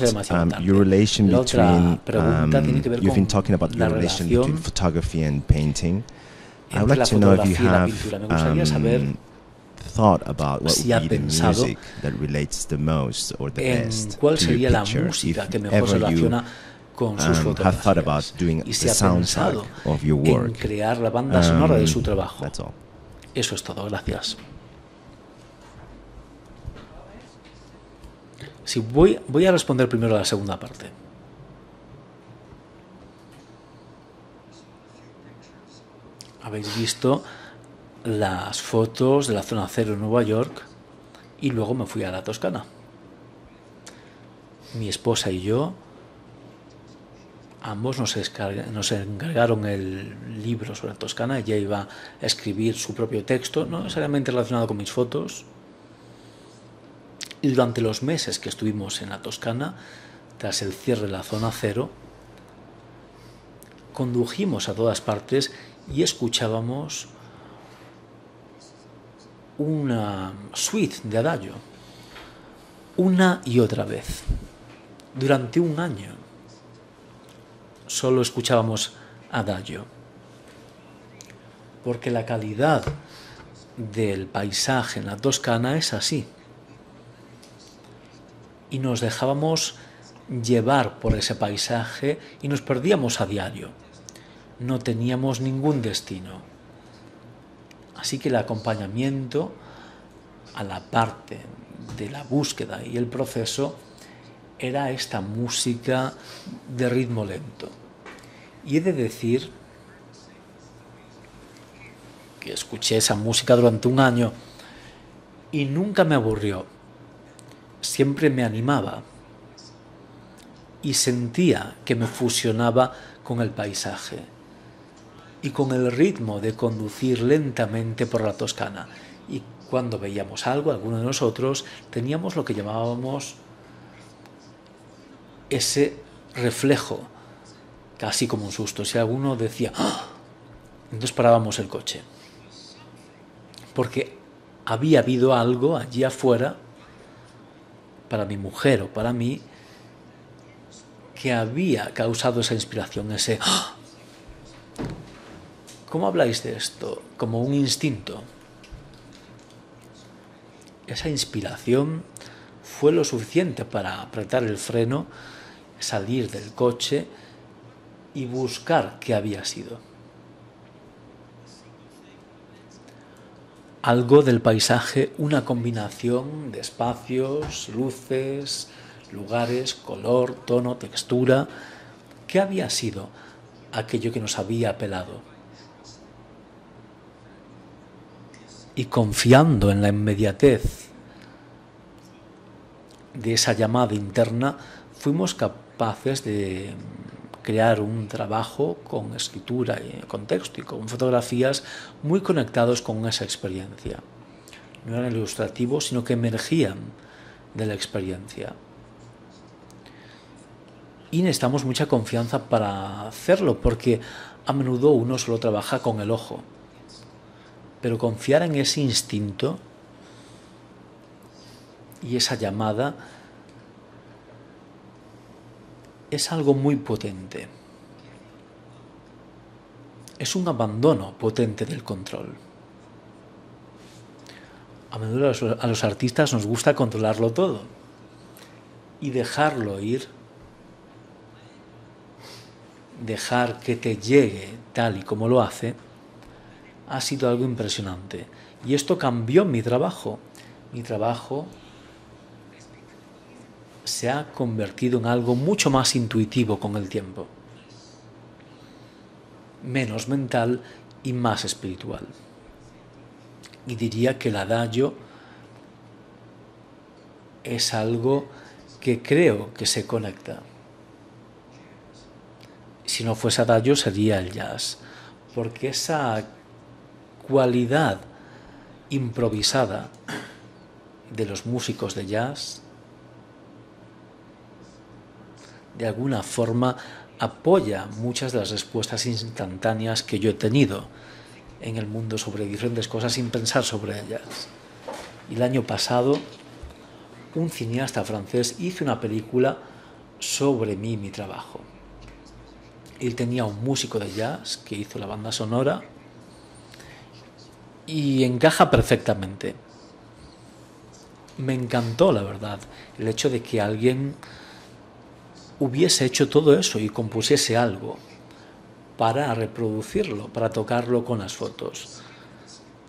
your relation between, you've been talking about your relation between photography and painting. I would like to know if you have thought about what would be the music that relates the most or the best to your picture. If ever you have thought about doing the soundtrack of your work. That's all. Eso es todo, gracias. Sí, voy a responder primero a la segunda parte. Habéis visto las fotos de la zona cero en Nueva York y luego me fui a la Toscana. Mi esposa y yo, ambos nos encargaron el libro sobre la Toscana. Ella iba a escribir su propio texto, no necesariamente relacionado con mis fotos. Y durante los meses que estuvimos en la Toscana, tras el cierre de la zona cero, condujimos a todas partes y escuchábamos una suite de Adagio, una y otra vez. Durante un año solo escuchábamos Adagio, porque la calidad del paisaje en la Toscana es así. Y nos dejábamos llevar por ese paisaje y nos perdíamos a diario. No teníamos ningún destino. Así que el acompañamiento a la parte de la búsqueda y el proceso era esta música de ritmo lento. Y he de decir que escuché esa música durante un año y nunca me aburrió. Siempre me animaba y sentía que me fusionaba con el paisaje y con el ritmo de conducir lentamente por la Toscana. Y cuando veíamos algo, alguno de nosotros, teníamos lo que llamábamos ese reflejo, casi como un susto. Si alguno decía ¡ah!, entonces parábamos el coche, porque había habido algo allí afuera, para mi mujer o para mí, que había causado esa inspiración, ese ¡ah! ¿Cómo habláis de esto? Como un instinto. Esa inspiración fue lo suficiente para apretar el freno, salir del coche y buscar qué había sido. Algo del paisaje, una combinación de espacios, luces, lugares, color, tono, textura. ¿Qué había sido aquello que nos había apelado? Y confiando en la inmediatez de esa llamada interna, fuimos capaces de crear un trabajo con escritura y con texto y con fotografías muy conectados con esa experiencia. No eran ilustrativos, sino que emergían de la experiencia. Y necesitamos mucha confianza para hacerlo, porque a menudo uno solo trabaja con el ojo. Pero confiar en ese instinto y esa llamada es algo muy potente. Es un abandono potente del control. A menudo a los artistas nos gusta controlarlo todo y dejarlo ir, dejar que te llegue tal y como lo hace, ha sido algo impresionante. Y esto cambió mi trabajo. Mi trabajo se ha convertido en algo mucho más intuitivo con el tiempo, menos mental y más espiritual. Y diría que el adagio es algo que creo que se conecta. Si no fuese adagio sería el jazz, porque esa cualidad improvisada de los músicos de jazz de alguna forma apoya muchas de las respuestas instantáneas que yo he tenido en el mundo sobre diferentes cosas sin pensar sobre ellas. Y el año pasado un cineasta francés hizo una película sobre mí y mi trabajo. Él tenía un músico de jazz que hizo la banda sonora y encaja perfectamente. Me encantó, la verdad, el hecho de que alguien hubiese hecho todo eso y compusiese algo para reproducirlo, para tocarlo con las fotos.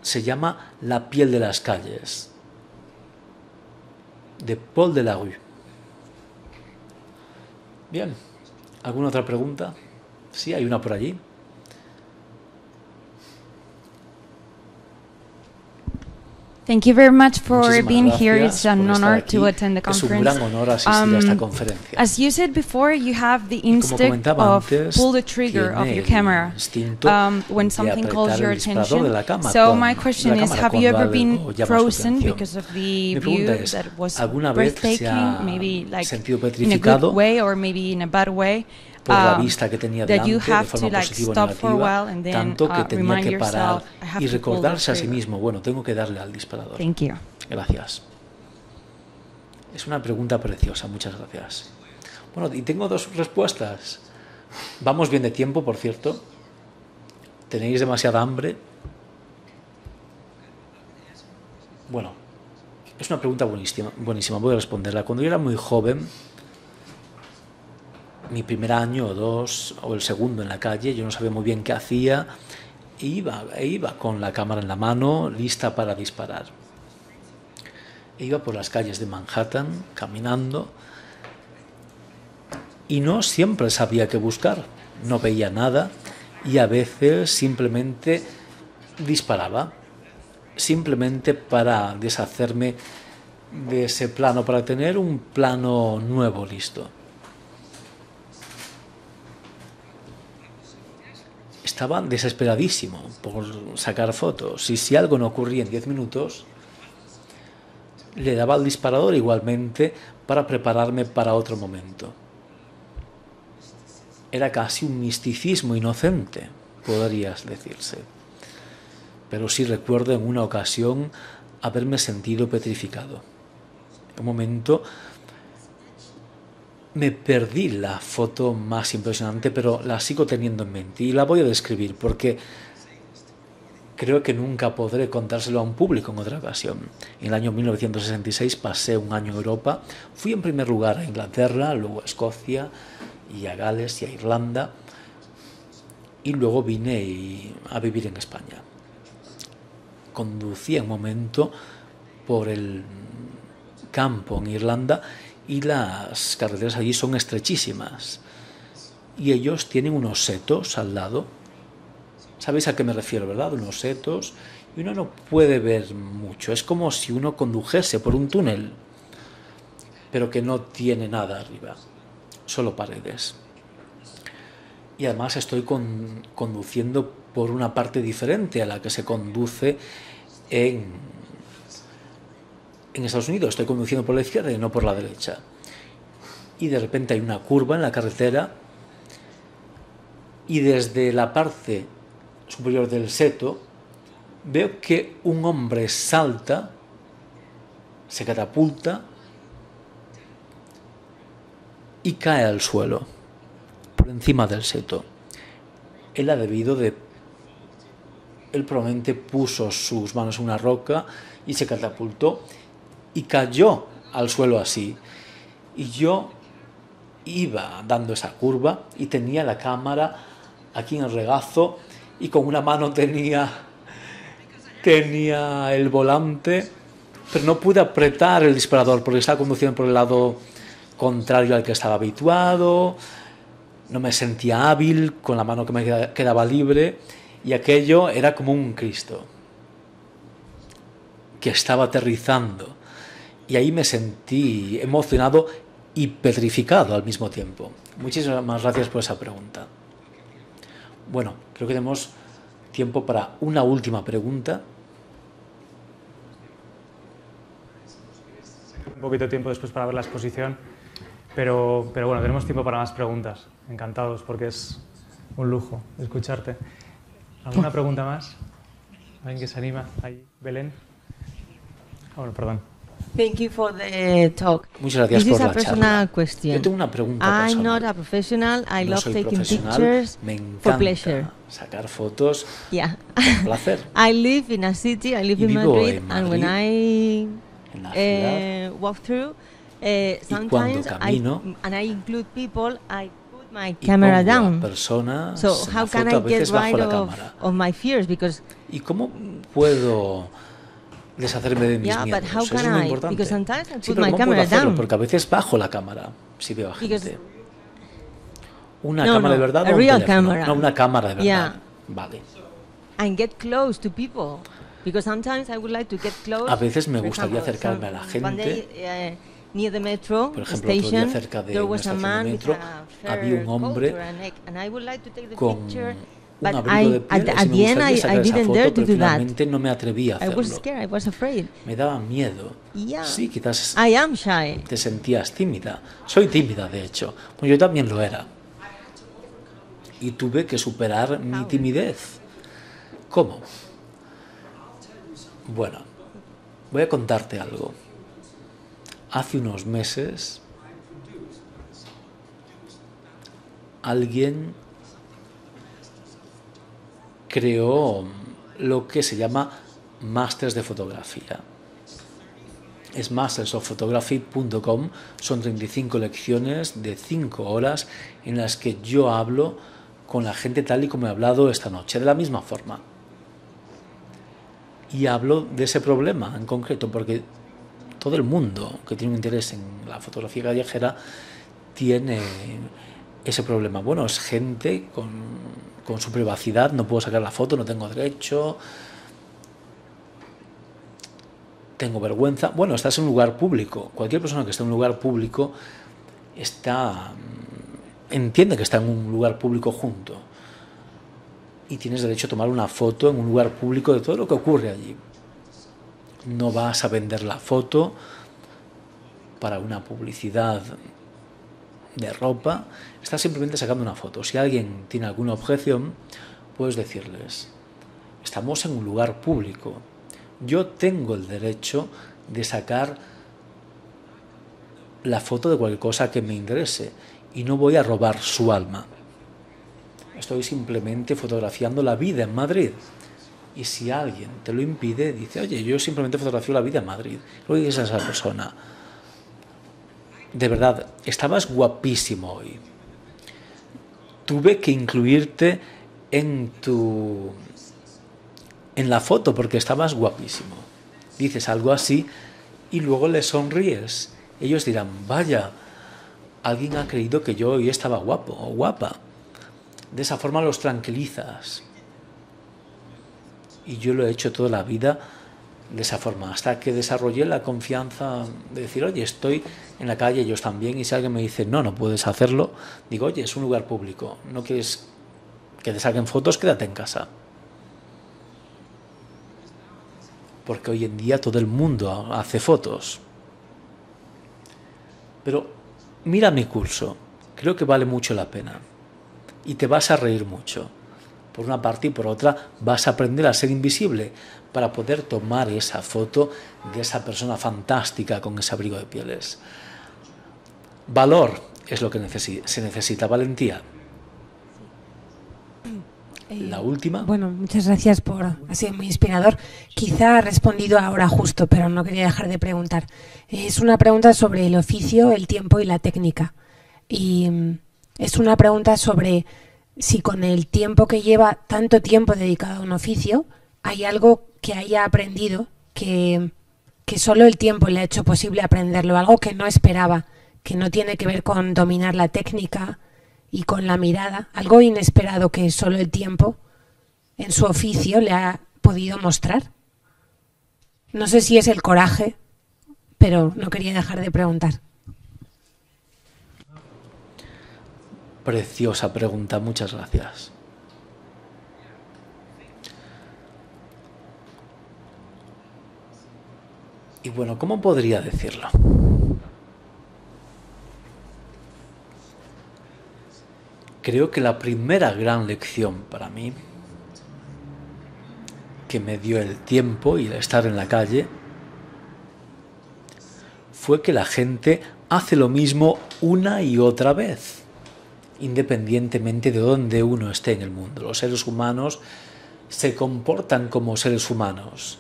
Se llama La piel de las calles, de Paul Delarue. Bien, ¿alguna otra pregunta? Sí, hay una por allí. Thank you very much for being here. It's an honor to attend the conference. Es un gran honor asistir a esta conferencia. As you said before, you have the instinct of pull the trigger of your camera when something calls your attention. So my question is, have you ever been frozen because of the view that was breathtaking, maybe like in a good way or maybe in a bad way? Por la vista que tenía delante, de forma positiva o negativa, tanto que tenía que parar y recordarse a sí mismo, bueno, tengo que darle al disparador. Gracias. Es una pregunta preciosa, muchas gracias. Bueno, y tengo dos respuestas. Vamos bien de tiempo, por cierto. ¿Tenéis demasiada hambre? Bueno, es una pregunta buenísima, voy a responderla. Cuando yo era muy joven, mi primer año o dos, o el segundo en la calle, yo no sabía muy bien qué hacía, e iba con la cámara en la mano, lista para disparar. Iba por las calles de Manhattan, caminando, y no siempre sabía qué buscar, no veía nada, y a veces simplemente disparaba, simplemente para deshacerme de ese plano, para tener un plano nuevo listo. Estaba desesperadísimo por sacar fotos, y si algo no ocurría en 10 minutos, le daba al disparador igualmente para prepararme para otro momento. Era casi un misticismo inocente, podrías decirse. Pero sí recuerdo en una ocasión haberme sentido petrificado. En un momento me perdí la foto más impresionante, pero la sigo teniendo en mente y la voy a describir porque creo que nunca podré contárselo a un público en otra ocasión. En el año 1966 pasé un año en Europa. Fui en primer lugar a Inglaterra, luego a Escocia y a Gales y a Irlanda, y luego vine a vivir en España. Conducí un momento por el campo en Irlanda y las carreteras allí son estrechísimas y ellos tienen unos setos al lado. ¿Sabéis a qué me refiero, verdad? Unos setos, y uno no puede ver mucho. Es como si uno condujese por un túnel, pero que no tiene nada arriba, solo paredes. Y además estoy conduciendo por una parte diferente a la que se conduce en en Estados Unidos estoy conduciendo por la izquierda y no por la derecha. Y de repente hay una curva en la carretera y desde la parte superior del seto veo que un hombre salta, se catapulta y cae al suelo, por encima del seto. Él probablemente puso sus manos en una roca y se catapultó y cayó al suelo así. Y yo iba dando esa curva y tenía la cámara aquí en el regazo y con una mano tenía el volante, pero no pude apretar el disparador porque estaba conduciendo por el lado contrario al que estaba habituado, no me sentía hábil con la mano que me quedaba libre y aquello era como un Cristo que estaba aterrizando y ahí me sentí emocionado y petrificado al mismo tiempo. Muchísimas gracias por esa pregunta. Bueno, creo que tenemos tiempo para una última pregunta. Un poquito de tiempo después para ver la exposición, pero bueno, tenemos tiempo para más preguntas. Encantados, porque es un lujo escucharte. ¿Alguna pregunta más? ¿Alguien que se anima? Ahí, Belén. Bueno, perdón. Thank you for the talk. Muchas gracias por la charla. This is a personal question. Yo tengo una pregunta personal. I'm not a professional. I no love soy taking profesional. pictures Me encanta for pleasure. Sacar fotos Yeah. por placer. I live in a city. I live in Madrid, and when I walk through, sometimes I include people. I put my camera down. So how can I get rid of my fears? Because ¿y cómo puedo deshacerme de mis miedos? But how Eso es can muy I? importante. Because sometimes I Sí, put pero my ¿cómo camera puedo hacerlo? down. Porque a veces bajo la cámara si veo a gente. ¿Una No, cámara de no, verdad a o un real teléfono? camera. No, una cámara de verdad. Yeah. Vale. And get close to people. Because sometimes I would like to get close. A veces me For gustaría example, acercarme a la gente. One day, near the metro Por ejemplo, otro día station, cerca de there una was a estación man de with metro, a había un fur hombre coat around neck, and I would like to take the con picture, un but abrigo de piel. at the end I didn't dare to do that. Finalmente no me atreví a I hacerlo. was scared. I was afraid. Me daba miedo. Yeah. Sí, quizás I am shy. te sentías tímida. Soy tímida, de hecho. Pues yo también lo era. Y tuve que superar mi timidez. ¿Cómo? Bueno, voy a contarte algo. Hace unos meses, alguien creó lo que se llama Masters de Fotografía. Es mastersofphotography.com, son 35 lecciones de 5 horas en las que yo hablo con la gente tal y como he hablado esta noche, de la misma forma. Y hablo de ese problema en concreto, porque todo el mundo que tiene un interés en la fotografía callejera tiene ese problema. Bueno, es gente con su privacidad, no puedo sacar la foto, no tengo derecho, tengo vergüenza. Bueno, estás en un lugar público. Cualquier persona que está en un lugar público entiende que está en un lugar público junto. Y tienes derecho a tomar una foto en un lugar público de todo lo que ocurre allí. No vas a vender la foto para una publicidad de ropa. Estás simplemente sacando una foto. Si alguien tiene alguna objeción, puedes decirles: estamos en un lugar público. Yo tengo el derecho de sacar la foto de cualquier cosa que me interese y no voy a robar su alma. Estoy simplemente fotografiando la vida en Madrid. Y si alguien te lo impide, dice: oye, yo simplemente fotografío la vida en Madrid. Luego dices a esa persona: de verdad, estabas guapísimo hoy. Tuve que incluirte en la foto porque estabas guapísimo. Dices algo así y luego le sonríes. Ellos dirán: vaya, alguien ha creído que yo hoy estaba guapo o guapa. De esa forma los tranquilizas. Y yo lo he hecho toda la vida de esa forma, hasta que desarrollé la confianza de decir: oye, estoy en la calle, ellos también, y si alguien me dice: no puedes hacerlo, digo: oye, es un lugar público, no quieres que te saquen fotos, quédate en casa. porque hoy en día todo el mundo hace fotos. Pero mira mi curso, creo que vale mucho la pena y te vas a reír mucho. Por una parte y por otra vas a aprender a ser invisible para poder tomar esa foto de esa persona fantástica con ese abrigo de pieles. Valor es lo que se necesita, valentía. La última. Bueno, muchas gracias ha sido muy inspirador. Quizá ha respondido ahora justo, pero no quería dejar de preguntar. Es una pregunta sobre el oficio, el tiempo y la técnica. Y es una pregunta sobre si con el tiempo que lleva, tanto tiempo dedicado a un oficio, hay algo que haya aprendido que solo el tiempo le ha hecho posible aprenderlo, algo que no esperaba, que no tiene que ver con dominar la técnica y con la mirada, algo inesperado que solo el tiempo en su oficio le ha podido mostrar. No sé si es el coraje, pero no quería dejar de preguntar. Preciosa pregunta, muchas gracias. Y bueno, ¿cómo podría decirlo? Creo que la primera gran lección para mí que me dio el tiempo y el estar en la calle fue que la gente hace lo mismo una y otra vez, independientemente de dónde uno esté en el mundo. Los seres humanos se comportan como seres humanos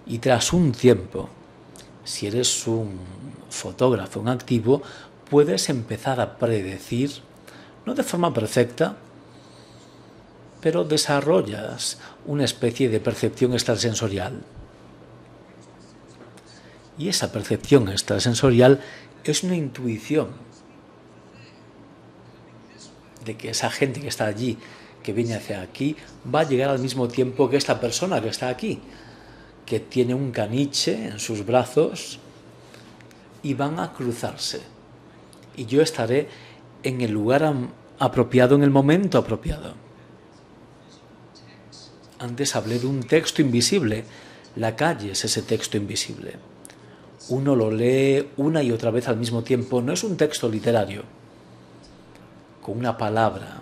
y tras un tiempo, si eres un fotógrafo, un activo, puedes empezar a predecir, no de forma perfecta, pero desarrollas una especie de percepción extrasensorial. Y esa percepción extrasensorial es una intuición de que esa gente que está allí, que viene hacia aquí, va a llegar al mismo tiempo que esta persona que está aquí, que tiene un caniche en sus brazos y van a cruzarse. Y yo estaré en el lugar apropiado, en el momento apropiado. Antes hablé de un texto invisible. La calle es ese texto invisible. Uno lo lee una y otra vez al mismo tiempo. No es un texto literario, con una palabra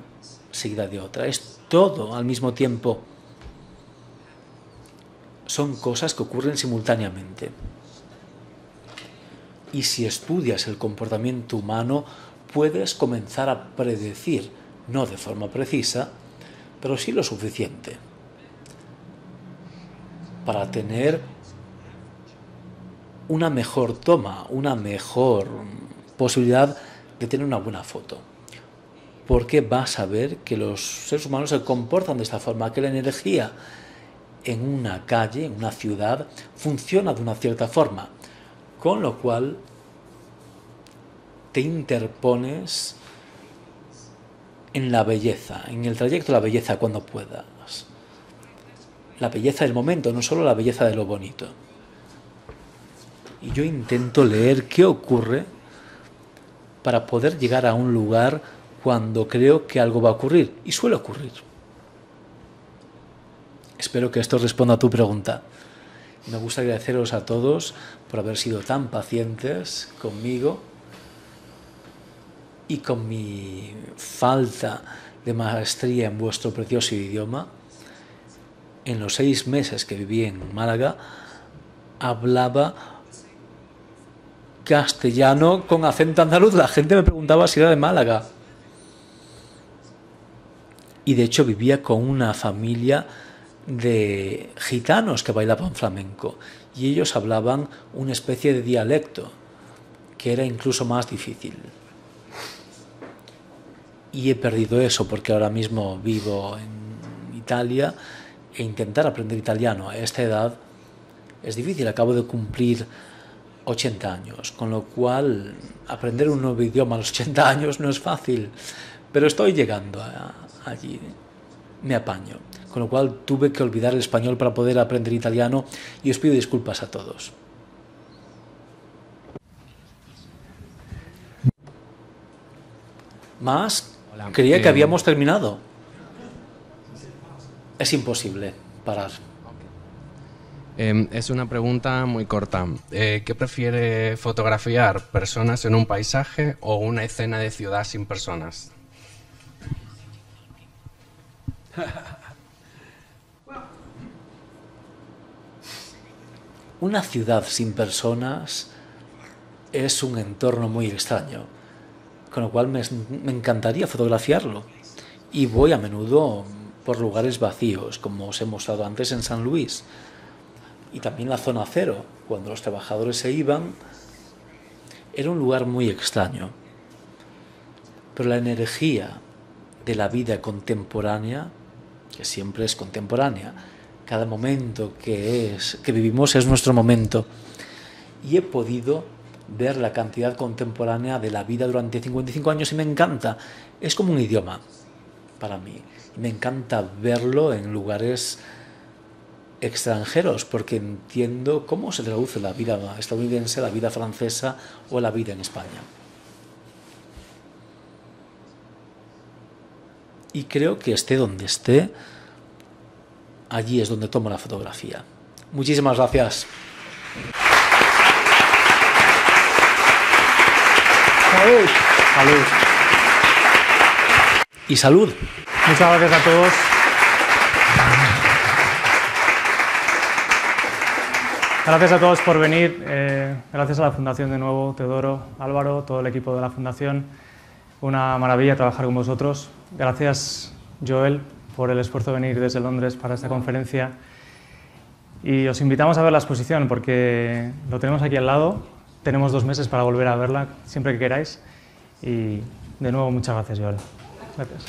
seguida de otra. Es todo al mismo tiempo. Son cosas que ocurren simultáneamente. Y si estudias el comportamiento humano, puedes comenzar a predecir, no de forma precisa, pero sí lo suficiente para tener una mejor toma, una mejor posibilidad de tener una buena foto. Porque vas a ver que los seres humanos se comportan de esta forma, que la energía en una calle, en una ciudad, funciona de una cierta forma, con lo cual te interpones en la belleza, en el trayecto de la belleza cuando puedas. La belleza del momento, no solo la belleza de lo bonito. Y yo intento leer qué ocurre para poder llegar a un lugar cuando creo que algo va a ocurrir, y suele ocurrir. Espero que esto responda a tu pregunta. Me gusta agradeceros a todos por haber sido tan pacientes conmigo y con mi falta de maestría en vuestro precioso idioma. En los 6 meses que viví en Málaga, hablaba castellano con acento andaluz. La gente me preguntaba si era de Málaga. Y de hecho vivía con una familia de gitanos que bailaban flamenco. Y ellos hablaban una especie de dialecto que era incluso más difícil. Y he perdido eso porque ahora mismo vivo en Italia e intentar aprender italiano a esta edad es difícil. Acabo de cumplir 80 años, con lo cual aprender un nuevo idioma a los 80 años no es fácil, pero estoy llegando allí, me apaño. Con lo cual tuve que olvidar el español para poder aprender italiano y os pido disculpas a todos. Más, creía que habíamos terminado. Es imposible parar. Es una pregunta muy corta. ¿Qué prefiere fotografiar? ¿Personas en un paisaje o una escena de ciudad sin personas? Una ciudad sin personas es un entorno muy extraño, con lo cual me encantaría fotografiarlo. Y voy a menudo por lugares vacíos, como os he mostrado antes en San Luis. Y también la zona cero, cuando los trabajadores se iban, era un lugar muy extraño. Pero la energía de la vida contemporánea, que siempre es contemporánea, cada momento que vivimos es nuestro momento. Y he podido ver la cantidad contemporánea de la vida durante 55 años y me encanta. Es como un idioma para mí. Y me encanta verlo en lugares extranjeros porque entiendo cómo se traduce la vida estadounidense, la vida francesa o la vida en España. Y creo que esté donde esté, allí es donde tomo la fotografía. Muchísimas gracias. ¡Salud! ¡Salud! Y salud. Muchas gracias a todos. Gracias a todos por venir. Gracias a la Fundación de nuevo, Teodoro, Álvaro, todo el equipo de la Fundación. Una maravilla trabajar con vosotros. Gracias, Joel, por el esfuerzo de venir desde Londres para esta conferencia. Y os invitamos a ver la exposición porque lo tenemos aquí al lado. Tenemos 2 meses para volver a verla siempre que queráis. Y de nuevo, muchas gracias, Joel. Gracias.